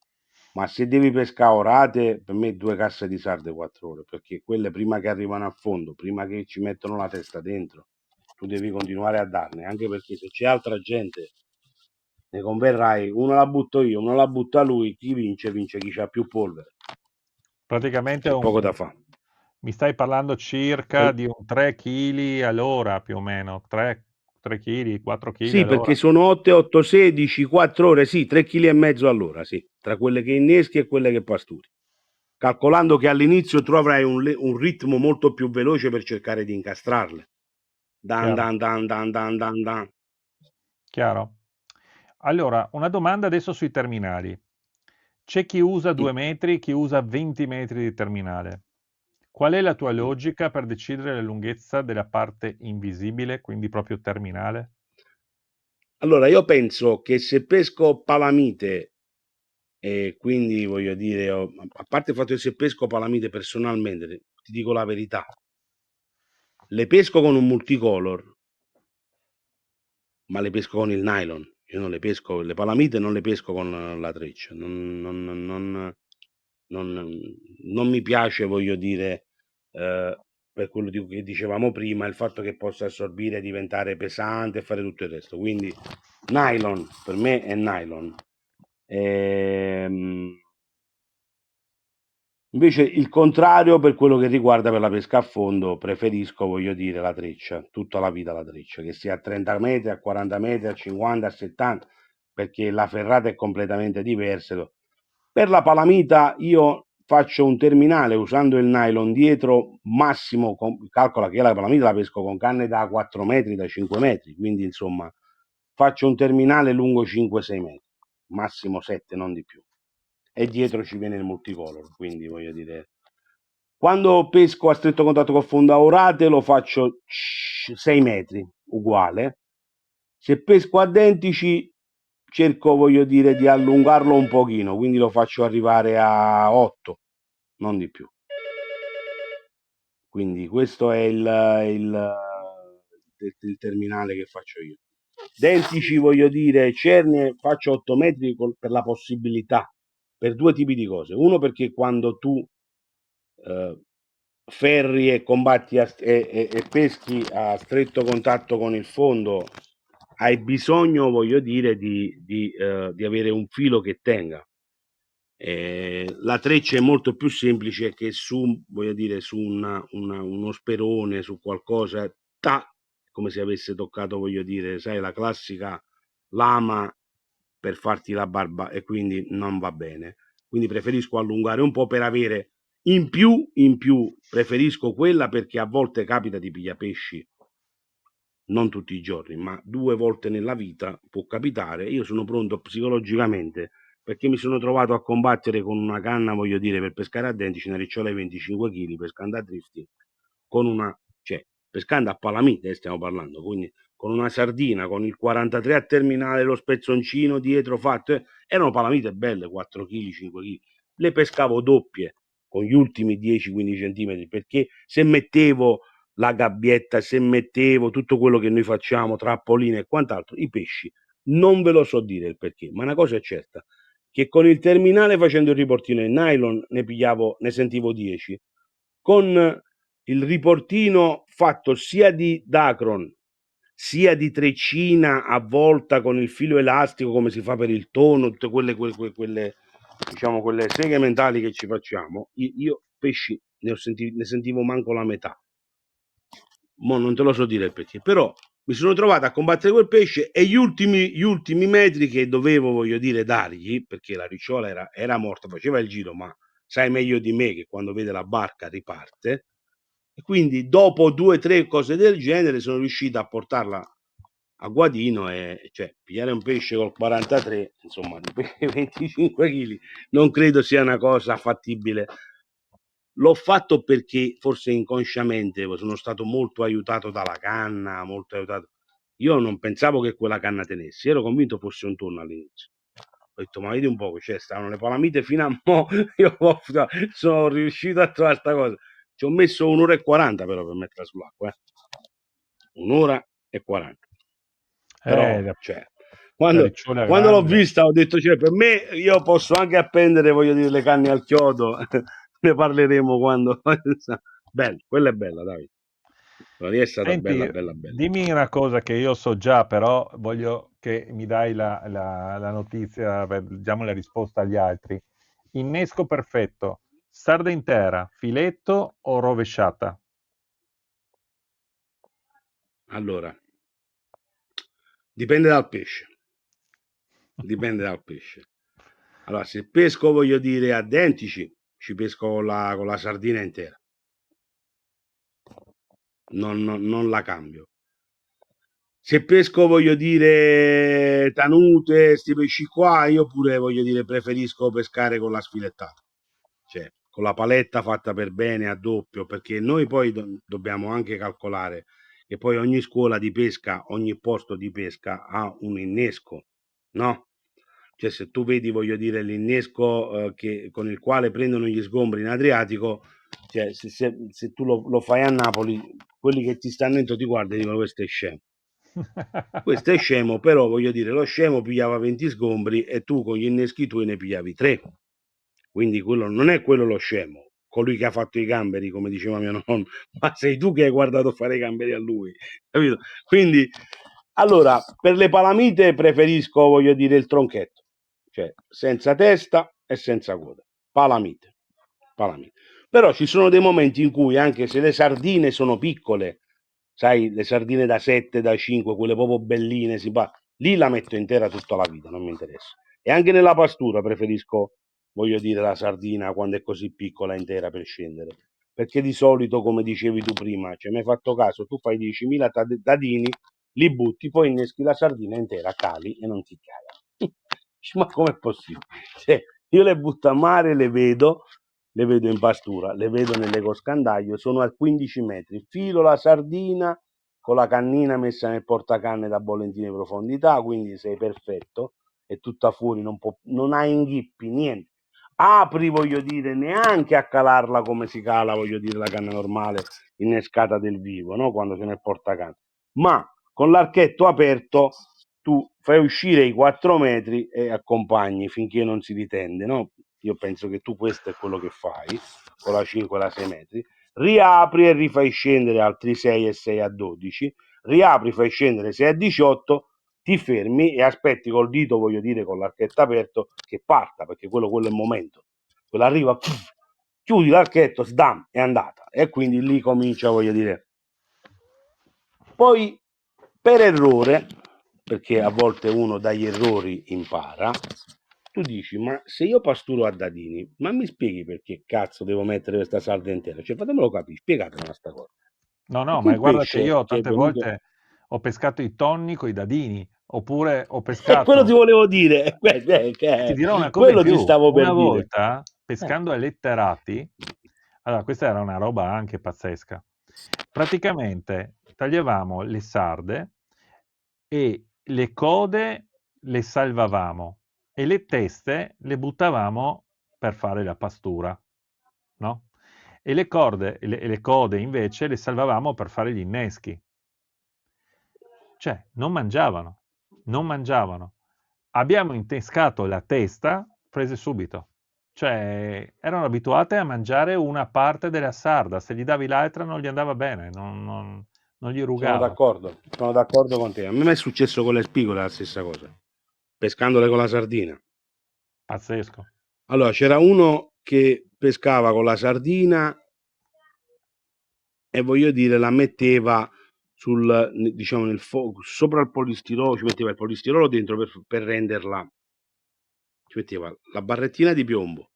Ma se devi pescare orate, per me 2 casse di sarde 4 ore, perché quelle prima che arrivano a fondo, prima che ci mettono la testa dentro, tu devi continuare a darne, anche perché se c'è altra gente ne converrai, uno la butto io, uno la butta lui, chi vince, vince chi ha più polvere. Praticamente C'è poco da fare. mi stai parlando circa di un 3 kg all'ora più o meno, 3 kg, 4 kg Sì, perché all'ora. sono 8, 8, 16, 4 ore, sì, 3,5 kg all'ora, sì, tra quelle che inneschi e quelle che pasturi. Calcolando che all'inizio tu avrai un ritmo molto più veloce per cercare di incastrarle. Dan Chiaro, dan dan dan dan dan dan. chiaro. Allora, una domanda adesso sui terminali. C'è chi usa 2 Mm, metri, chi usa 20 metri di terminale. Qual è la tua mm. logica per decidere la lunghezza della parte invisibile, quindi proprio terminale? Allora, io penso che se pesco palamite, e quindi voglio dire, a parte il fatto che se pesco palamite personalmente, ti dico la verità, le pesco con un multicolor, ma le pesco con il nylon. Io non le pesco, le palamite non le pesco con la treccia. Non mi piace, voglio dire, per quello che dicevamo prima, il fatto che possa assorbire, diventare pesante e fare tutto il resto. Quindi nylon, per me è nylon. Ehm, Invece il contrario per quello che riguarda per la pesca a fondo, preferisco, voglio dire, la treccia, tutta la vita la treccia, che sia a 30 metri, a 40 metri, a 50, a 70, perché la ferrata è completamente diversa. Per la palamita io faccio un terminale usando il nylon dietro, massimo, calcola che io la palamita la pesco con canne da 4 metri, da 5 metri, quindi insomma faccio un terminale lungo 5-6 metri, massimo 7, non di più. E dietro ci viene il multicolor, quindi voglio dire, quando pesco a stretto contatto col fondo a orate lo faccio 6 metri, uguale. Se pesco a dentici cerco, voglio dire, di allungarlo un pochino, quindi lo faccio arrivare a 8, non di più. Quindi questo è il terminale che faccio io. Dentici, voglio dire, cerne faccio 8 metri per la possibilità, per due tipi di cose. Uno perché quando tu eh, ferri e combatti e peschi a stretto contatto con il fondo, hai bisogno, voglio dire, di avere un filo che tenga. La treccia è molto più semplice che su, voglio dire, su uno sperone, su qualcosa, come se avesse toccato, voglio dire, sai, la classica lama per farti la barba e quindi non va bene. Quindi preferisco allungare un po' per avere in più preferisco quella perché a volte capita di piglia pesci non tutti i giorni, ma 2 volte nella vita può capitare. Io sono pronto psicologicamente perché mi sono trovato a combattere con una canna, voglio dire, per pescare a denti, una ricciola di 25 kg, pescando a drifting, cioè, pescando a palamite, stiamo parlando, quindi con una sardina, con il 43 a terminale, lo spezzoncino dietro fatto, erano palamite belle, 4 kg, 5 kg. Le pescavo doppie con gli ultimi 10-15 centimetri, perché se mettevo la gabbietta, se mettevo tutto quello che noi facciamo, trappoline e quant'altro, i pesci. Non ve lo so dire il perché, ma una cosa è certa, che con il terminale facendo il riportino in nylon ne sentivo 10, con il riportino fatto sia di Dacron sia di treccina avvolta con il filo elastico come si fa per il tono, tutte quelle diciamo quelle seghe mentali che ci facciamo, io pesci ne sentivo manco la metà. Mo non te lo so dire perché, però mi sono trovato a combattere quel pesce e gli ultimi metri che dovevo, voglio dire, dargli, perché la ricciola era morta, faceva il giro, ma sai meglio di me che quando vede la barca riparte. E quindi dopo 2 o 3 cose del genere sono riuscito a portarla a Guadino e cioè pigliare un pesce col 43, insomma, di 25 kg, non credo sia una cosa fattibile. L'ho fatto perché forse inconsciamente sono stato molto aiutato dalla canna, molto aiutato. Io non pensavo che quella canna tenessi, ero convinto fosse un tonno all'inizio. Ho detto, ma vedi un po', cioè, stavano le palamite fino a mo', io sono riuscito a trovare questa cosa. Ci ho messo 1 ora e 40 però per metterla sull'acqua, 1 ora e 40. Però, La, cioè, la quando, ricciola quando l'ho grande. vista ho detto, cioè, per me io posso anche appendere, voglio dire, le canne al chiodo, ne parleremo quando... Bella, quella è bella, dai. La lì è stata bella, Senti, bella, bella. dimmi una cosa che io so già, però voglio che mi dai la notizia, diamo la risposta agli altri. Innesco perfetto, sarda intera, filetto o rovesciata? Allora, dipende dal pesce, dipende dal pesce. Allora, se pesco, voglio dire, a dentici, ci pesco con la sardina intera, non la cambio. Se pesco, voglio dire, tanute, sti pesci qua, io pure, voglio dire, preferisco pescare con la sfilettata, cioè con la paletta fatta per bene a doppio, perché noi poi dobbiamo anche calcolare che poi ogni scuola di pesca, ogni posto di pesca ha un innesco, no? Cioè se tu vedi, voglio dire, l'innesco con il quale prendono gli sgombri in Adriatico, cioè se tu lo fai a Napoli, quelli che ti stanno dentro ti guardano e dicono questo è scemo. Questo è scemo, però voglio dire, lo scemo pigliava 20 sgombri e tu con gli inneschi tuoi ne pigliavi 3. Quindi quello non è quello lo scemo, colui che ha fatto i gamberi, come diceva mio nonno, ma sei tu che hai guardato fare i gamberi a lui, capito? Quindi, allora, per le palamite preferisco, voglio dire, il tronchetto, cioè senza testa e senza coda. Palamite, palamite. Però ci sono dei momenti in cui, anche se le sardine sono piccole, sai, le sardine da 7, da 5, quelle proprio belline, lì la metto intera tutta la vita, non mi interessa. E anche nella pastura preferisco, voglio dire, la sardina quando è così piccola intera per scendere. Perché di solito, come dicevi tu prima, cioè, mi hai fatto caso, tu fai 10.000 dadini, li butti, poi inneschi la sardina intera, cali e non ti caga. Ma com'è possibile? Cioè, io le butto a mare, le vedo in pastura, le vedo nell'ecoscandaglio, sono a 15 metri, filo la sardina con la cannina messa nel portacanne da bollentine di profondità, quindi sei perfetto, è tutta fuori, non ha inghippi, niente. Apri, voglio dire, neanche a calarla come si cala, voglio dire, la canna normale innescata del vivo, no? Quando c'è nel portacanne. Ma con l'archetto aperto tu fai uscire i 4 metri e accompagni finché non si ritende, no? Io penso che tu questo è quello che fai, con la 5 e la 6 metri, riapri e rifai scendere altri 6 e 6 a 12, riapri, fai scendere 6 a 18, ti fermi e aspetti col dito, voglio dire, con l'archetto aperto, che parta, perché quello è il momento. Quello arriva, chiudi l'archetto, sdam, è andata. E quindi lì comincia, voglio dire. Poi, per errore, perché a volte uno dagli errori impara, tu dici, ma se io pasturo a dadini, ma mi spieghi perché cazzo devo mettere questa salda intera? Cioè, fatemelo capire, spiegatemi sta cosa. No, no, Perché ma il guarda che pesce io che è tante venuto... volte ho pescato i tonni con i dadini, oppure ho quello ti pescato. volevo dire, Ti dirò una cosa in quello ti più. stavo Una per dire. volta, Eh. pescando ai letterati, allora questa era una roba anche pazzesca. Praticamente tagliavamo le sarde e le code le salvavamo e le teste le buttavamo per fare la pastura, no? e le code invece le salvavamo per fare gli inneschi. Cioè, non mangiavano, non mangiavano. Abbiamo innescato la testa, prese subito. Cioè, erano abituate a mangiare una parte della sarda, se gli davi l'altra non gli andava bene, non gli rugava. Sono d'accordo con te. A me è successo con le spigole la stessa cosa, pescandole con la sardina. Pazzesco. Allora, c'era uno che pescava con la sardina e voglio dire, la metteva diciamo, sopra il polistirolo, ci metteva il polistirolo dentro per renderla, ci metteva la barrettina di piombo,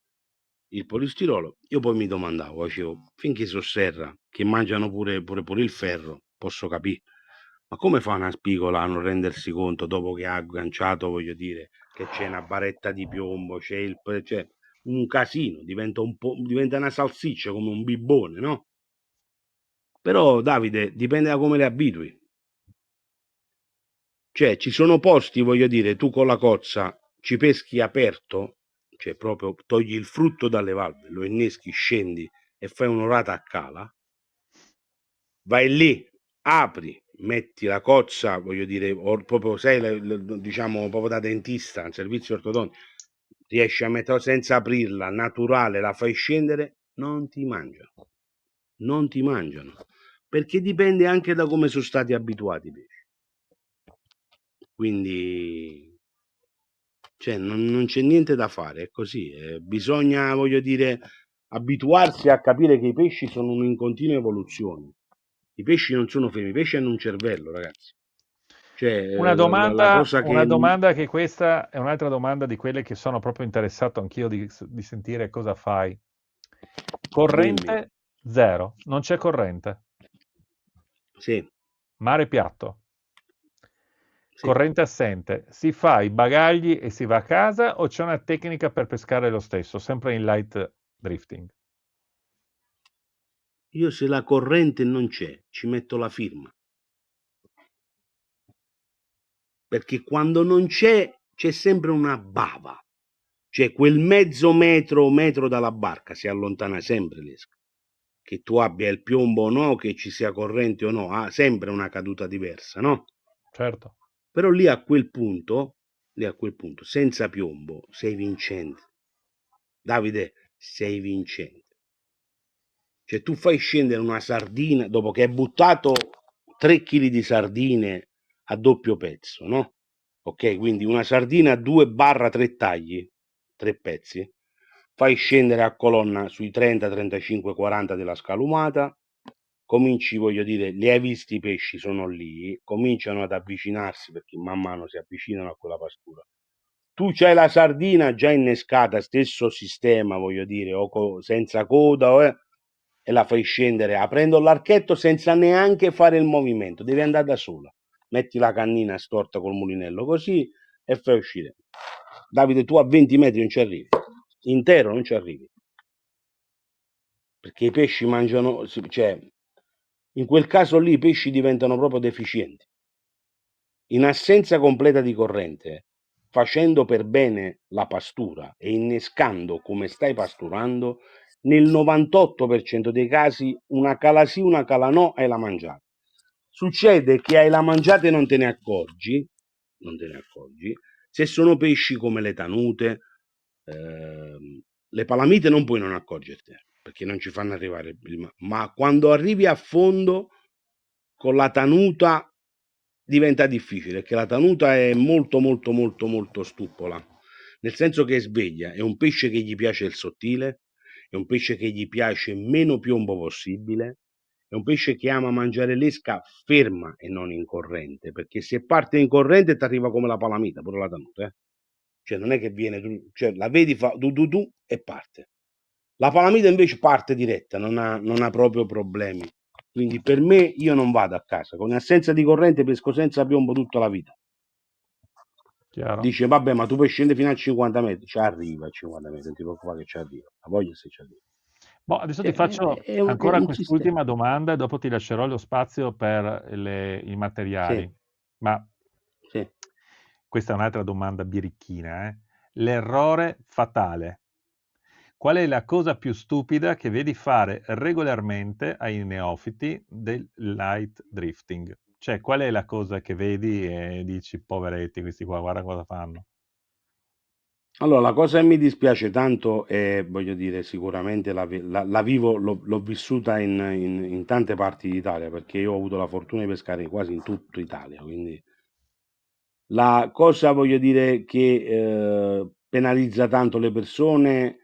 il polistirolo. Io poi mi domandavo, dicevo, finché so serra, che mangiano pure il ferro, posso capire. Ma come fa una spigola a non rendersi conto dopo che ha agganciato, voglio dire, che c'è una barretta di piombo, c'è un casino, diventa una salsiccia come un bibbone, no? Però, Davide, dipende da come le abitui. Cioè, ci sono posti, voglio dire, tu con la cozza ci peschi aperto, cioè proprio togli il frutto dalle valve, lo inneschi, scendi e fai un'orata a cala, vai lì, apri, metti la cozza, voglio dire, proprio sei, diciamo, proprio da dentista, un servizio ortodontico, riesci a metterla senza aprirla, naturale, la fai scendere, non ti mangiano. Non ti mangiano. Perché dipende anche da come sono stati abituati i pesci. Quindi, cioè, non c'è niente da fare, è così. Bisogna, voglio dire, abituarsi a capire che i pesci sono in continua evoluzione. I pesci non sono fermi, i pesci hanno un cervello, ragazzi. Cioè, la cosa Una che... domanda che questa è un'altra domanda di quelle che sono proprio interessato anch'io di sentire cosa fai. Dimmi, Corrente zero, non c'è corrente. sì, Mare piatto, sì. corrente assente. Si fa i bagagli e si va a casa o c'è una tecnica per pescare lo stesso, sempre in light drifting? Io se la corrente non c'è, ci metto la firma. Perché quando non c'è sempre una bava. Cioè quel mezzo metro o metro dalla barca si allontana sempre l'esca. Che tu abbia il piombo o no, che ci sia corrente o no, ha sempre una caduta diversa, no? Certo, Però lì a quel punto, senza piombo, sei vincente. Davide, sei vincente. Cioè tu fai scendere una sardina dopo che hai buttato 3 kg di sardine a doppio pezzo, no? Ok, quindi una sardina a 2/3 tagli, 3 pezzi, fai scendere a colonna sui 30, 35, 40 della scalumata, cominci, voglio dire, li hai visti i pesci, sono lì, cominciano ad avvicinarsi perché man mano si avvicinano a quella pastura. Tu c'hai la sardina già innescata, stesso sistema, voglio dire, senza coda, e la fai scendere aprendo l'archetto senza neanche fare il movimento, devi andare da sola. Metti la cannina storta col mulinello così e fai uscire. Davide, tu a 20 metri non ci arrivi, intero non ci arrivi, perché i pesci mangiano, cioè, in quel caso lì i pesci diventano proprio deficienti. In assenza completa di corrente, facendo per bene la pastura e innescando come stai pasturando, nel 98% dei casi una cala sì, una cala no, hai la mangiata. Succede che hai la mangiata e non te ne accorgi, se sono pesci come le tanute, le palamite non puoi non accorgertene, perché non ci fanno arrivare prima, ma quando arrivi a fondo con la tanuta diventa difficile, perché la tanuta è molto molto molto molto stupola, nel senso che è sveglia, è un pesce che gli piace il sottile, è un pesce che gli piace meno piombo possibile, è un pesce che ama mangiare l'esca ferma e non in corrente, perché se parte in corrente ti arriva come la palamita, pure la tanuta, eh? Cioè non è che viene, cioè la vedi, fa du e parte. La palamita invece parte diretta, non ha proprio problemi. Quindi per me io non vado a casa, con assenza di corrente pesco senza piombo tutta la vita. chiaro. Dice, vabbè, ma tu puoi scendere fino a 50 metri, ci arriva a 50 metri, non ti preoccupare che ci arriva, la voglia se ci arriva. Boh, adesso ti Cioè, faccio è ancora un sistema. quest'ultima domanda e dopo ti lascerò lo spazio per i Sì, materiali. Ma sì. questa è un'altra domanda birichina, eh. L'errore fatale. qual è la cosa più stupida che vedi fare regolarmente ai neofiti del light drifting? Cioè, qual è la cosa che vedi e dici, poveretti, questi qua, guarda cosa fanno? Allora, la cosa che mi dispiace tanto è, voglio dire, sicuramente la vivo, l'ho vissuta in tante parti d'Italia, perché io ho avuto la fortuna di pescare quasi in tutta Italia, quindi la cosa, voglio dire, che penalizza tanto le persone,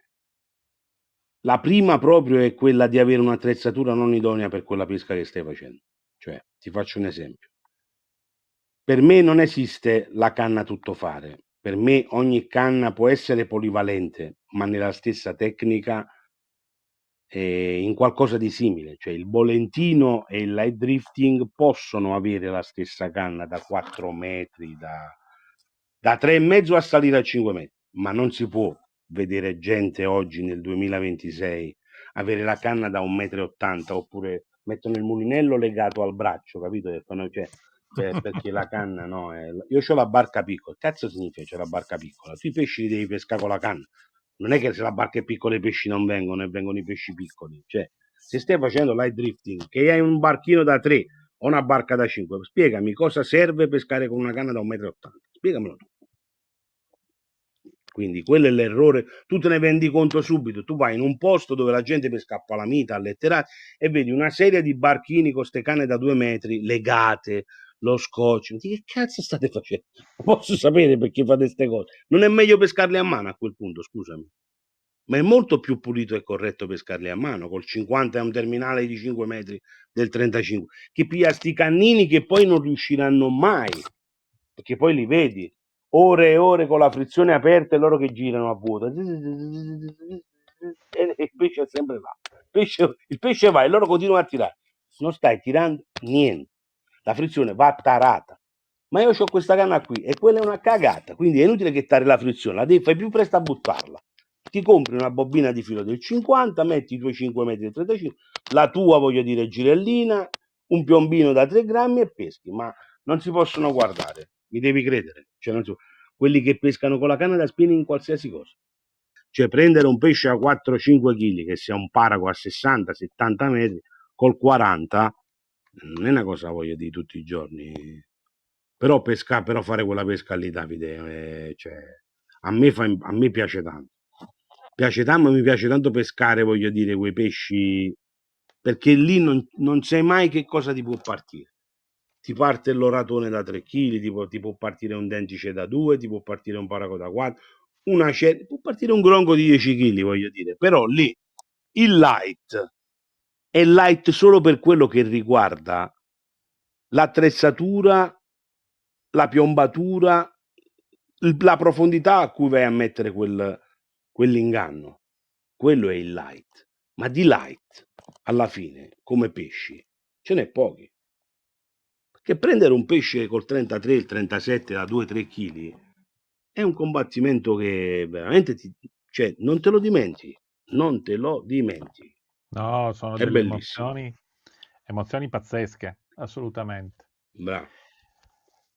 la prima proprio è quella di avere un'attrezzatura non idonea per quella pesca che stai facendo. Cioè, ti faccio un esempio. Per me non esiste la canna tuttofare. Per me ogni canna può essere polivalente, ma nella stessa tecnica in qualcosa di simile, cioè il volantino e il light drifting possono avere la stessa canna da 4 metri, da 3,5 a salire a 5 metri, ma non si può vedere gente oggi nel 2026 avere la canna da 1,80 m oppure mettono il mulinello legato al braccio, capito? Cioè, perché la canna no, io ho la barca piccola, cazzo significa c'è la barca piccola? Tu i pesci li devi pescare con la canna, non è che se la barca è piccola i pesci non vengono e vengono i pesci piccoli, cioè se stai facendo light drifting, che hai un barchino da 3 o una barca da 5, spiegami cosa serve pescare con una canna da 1,80 m, spiegamelo tu. Quindi quello è l'errore, tu te ne rendi conto subito, tu vai in un posto dove la gente pesca a palamita, a letterati e vedi una serie di barchini con ste canne da 2 metri legate, lo scotch, dici, che cazzo state facendo? Posso sapere perché fate queste cose? Non è meglio pescarle a mano a quel punto, scusami. Ma è molto più pulito e corretto pescarli a mano, col 50 è un terminale di 5 metri del 35, che piglia sti cannini che poi non riusciranno mai, perché poi li vedi, ore e ore con la frizione aperta e loro che girano a vuoto, e il pesce è sempre là, il pesce va e loro continuano a tirare, non stai tirando niente, la frizione va tarata. Ma io ho questa canna qui e quella è una cagata, quindi è inutile che tare la frizione, la devi fare più presto a buttarla. Ti compri una bobina di filo del 50, metti i tuoi 5 metri e 35, la tua, voglio dire, girellina, un piombino da 3 grammi e peschi, ma non si possono guardare, mi devi credere. Cioè, non so, quelli che pescano con la canna da spinning in qualsiasi cosa. Cioè, prendere un pesce a 4-5 kg, che sia un parago a 60-70 metri, col 40, non è una cosa, voglio dire, tutti i giorni. Però fare quella pesca lì, Davide, cioè, a me piace tanto. Piace tanto, ma mi piace tanto pescare, voglio dire, quei pesci, perché lì non sai mai che cosa ti può partire. Ti parte l'oratone da 3 kg, ti può partire un dentice da 2, ti può partire un paraco da 4, può partire un gronco di 10 kg, voglio dire. Però lì il light è light solo per quello che riguarda l'attrezzatura, la piombatura, la profondità a cui vai a mettere quell'inganno. Quello è il light. Ma di light, alla fine, come pesci, ce n'è pochi. Perché prendere un pesce col 33, il 37 da 2-3 kg è un combattimento che veramente cioè, non te lo dimentichi. Non te lo dimentichi. No, sono È delle bellissimo. emozioni, emozioni pazzesche, assolutamente. Bravo.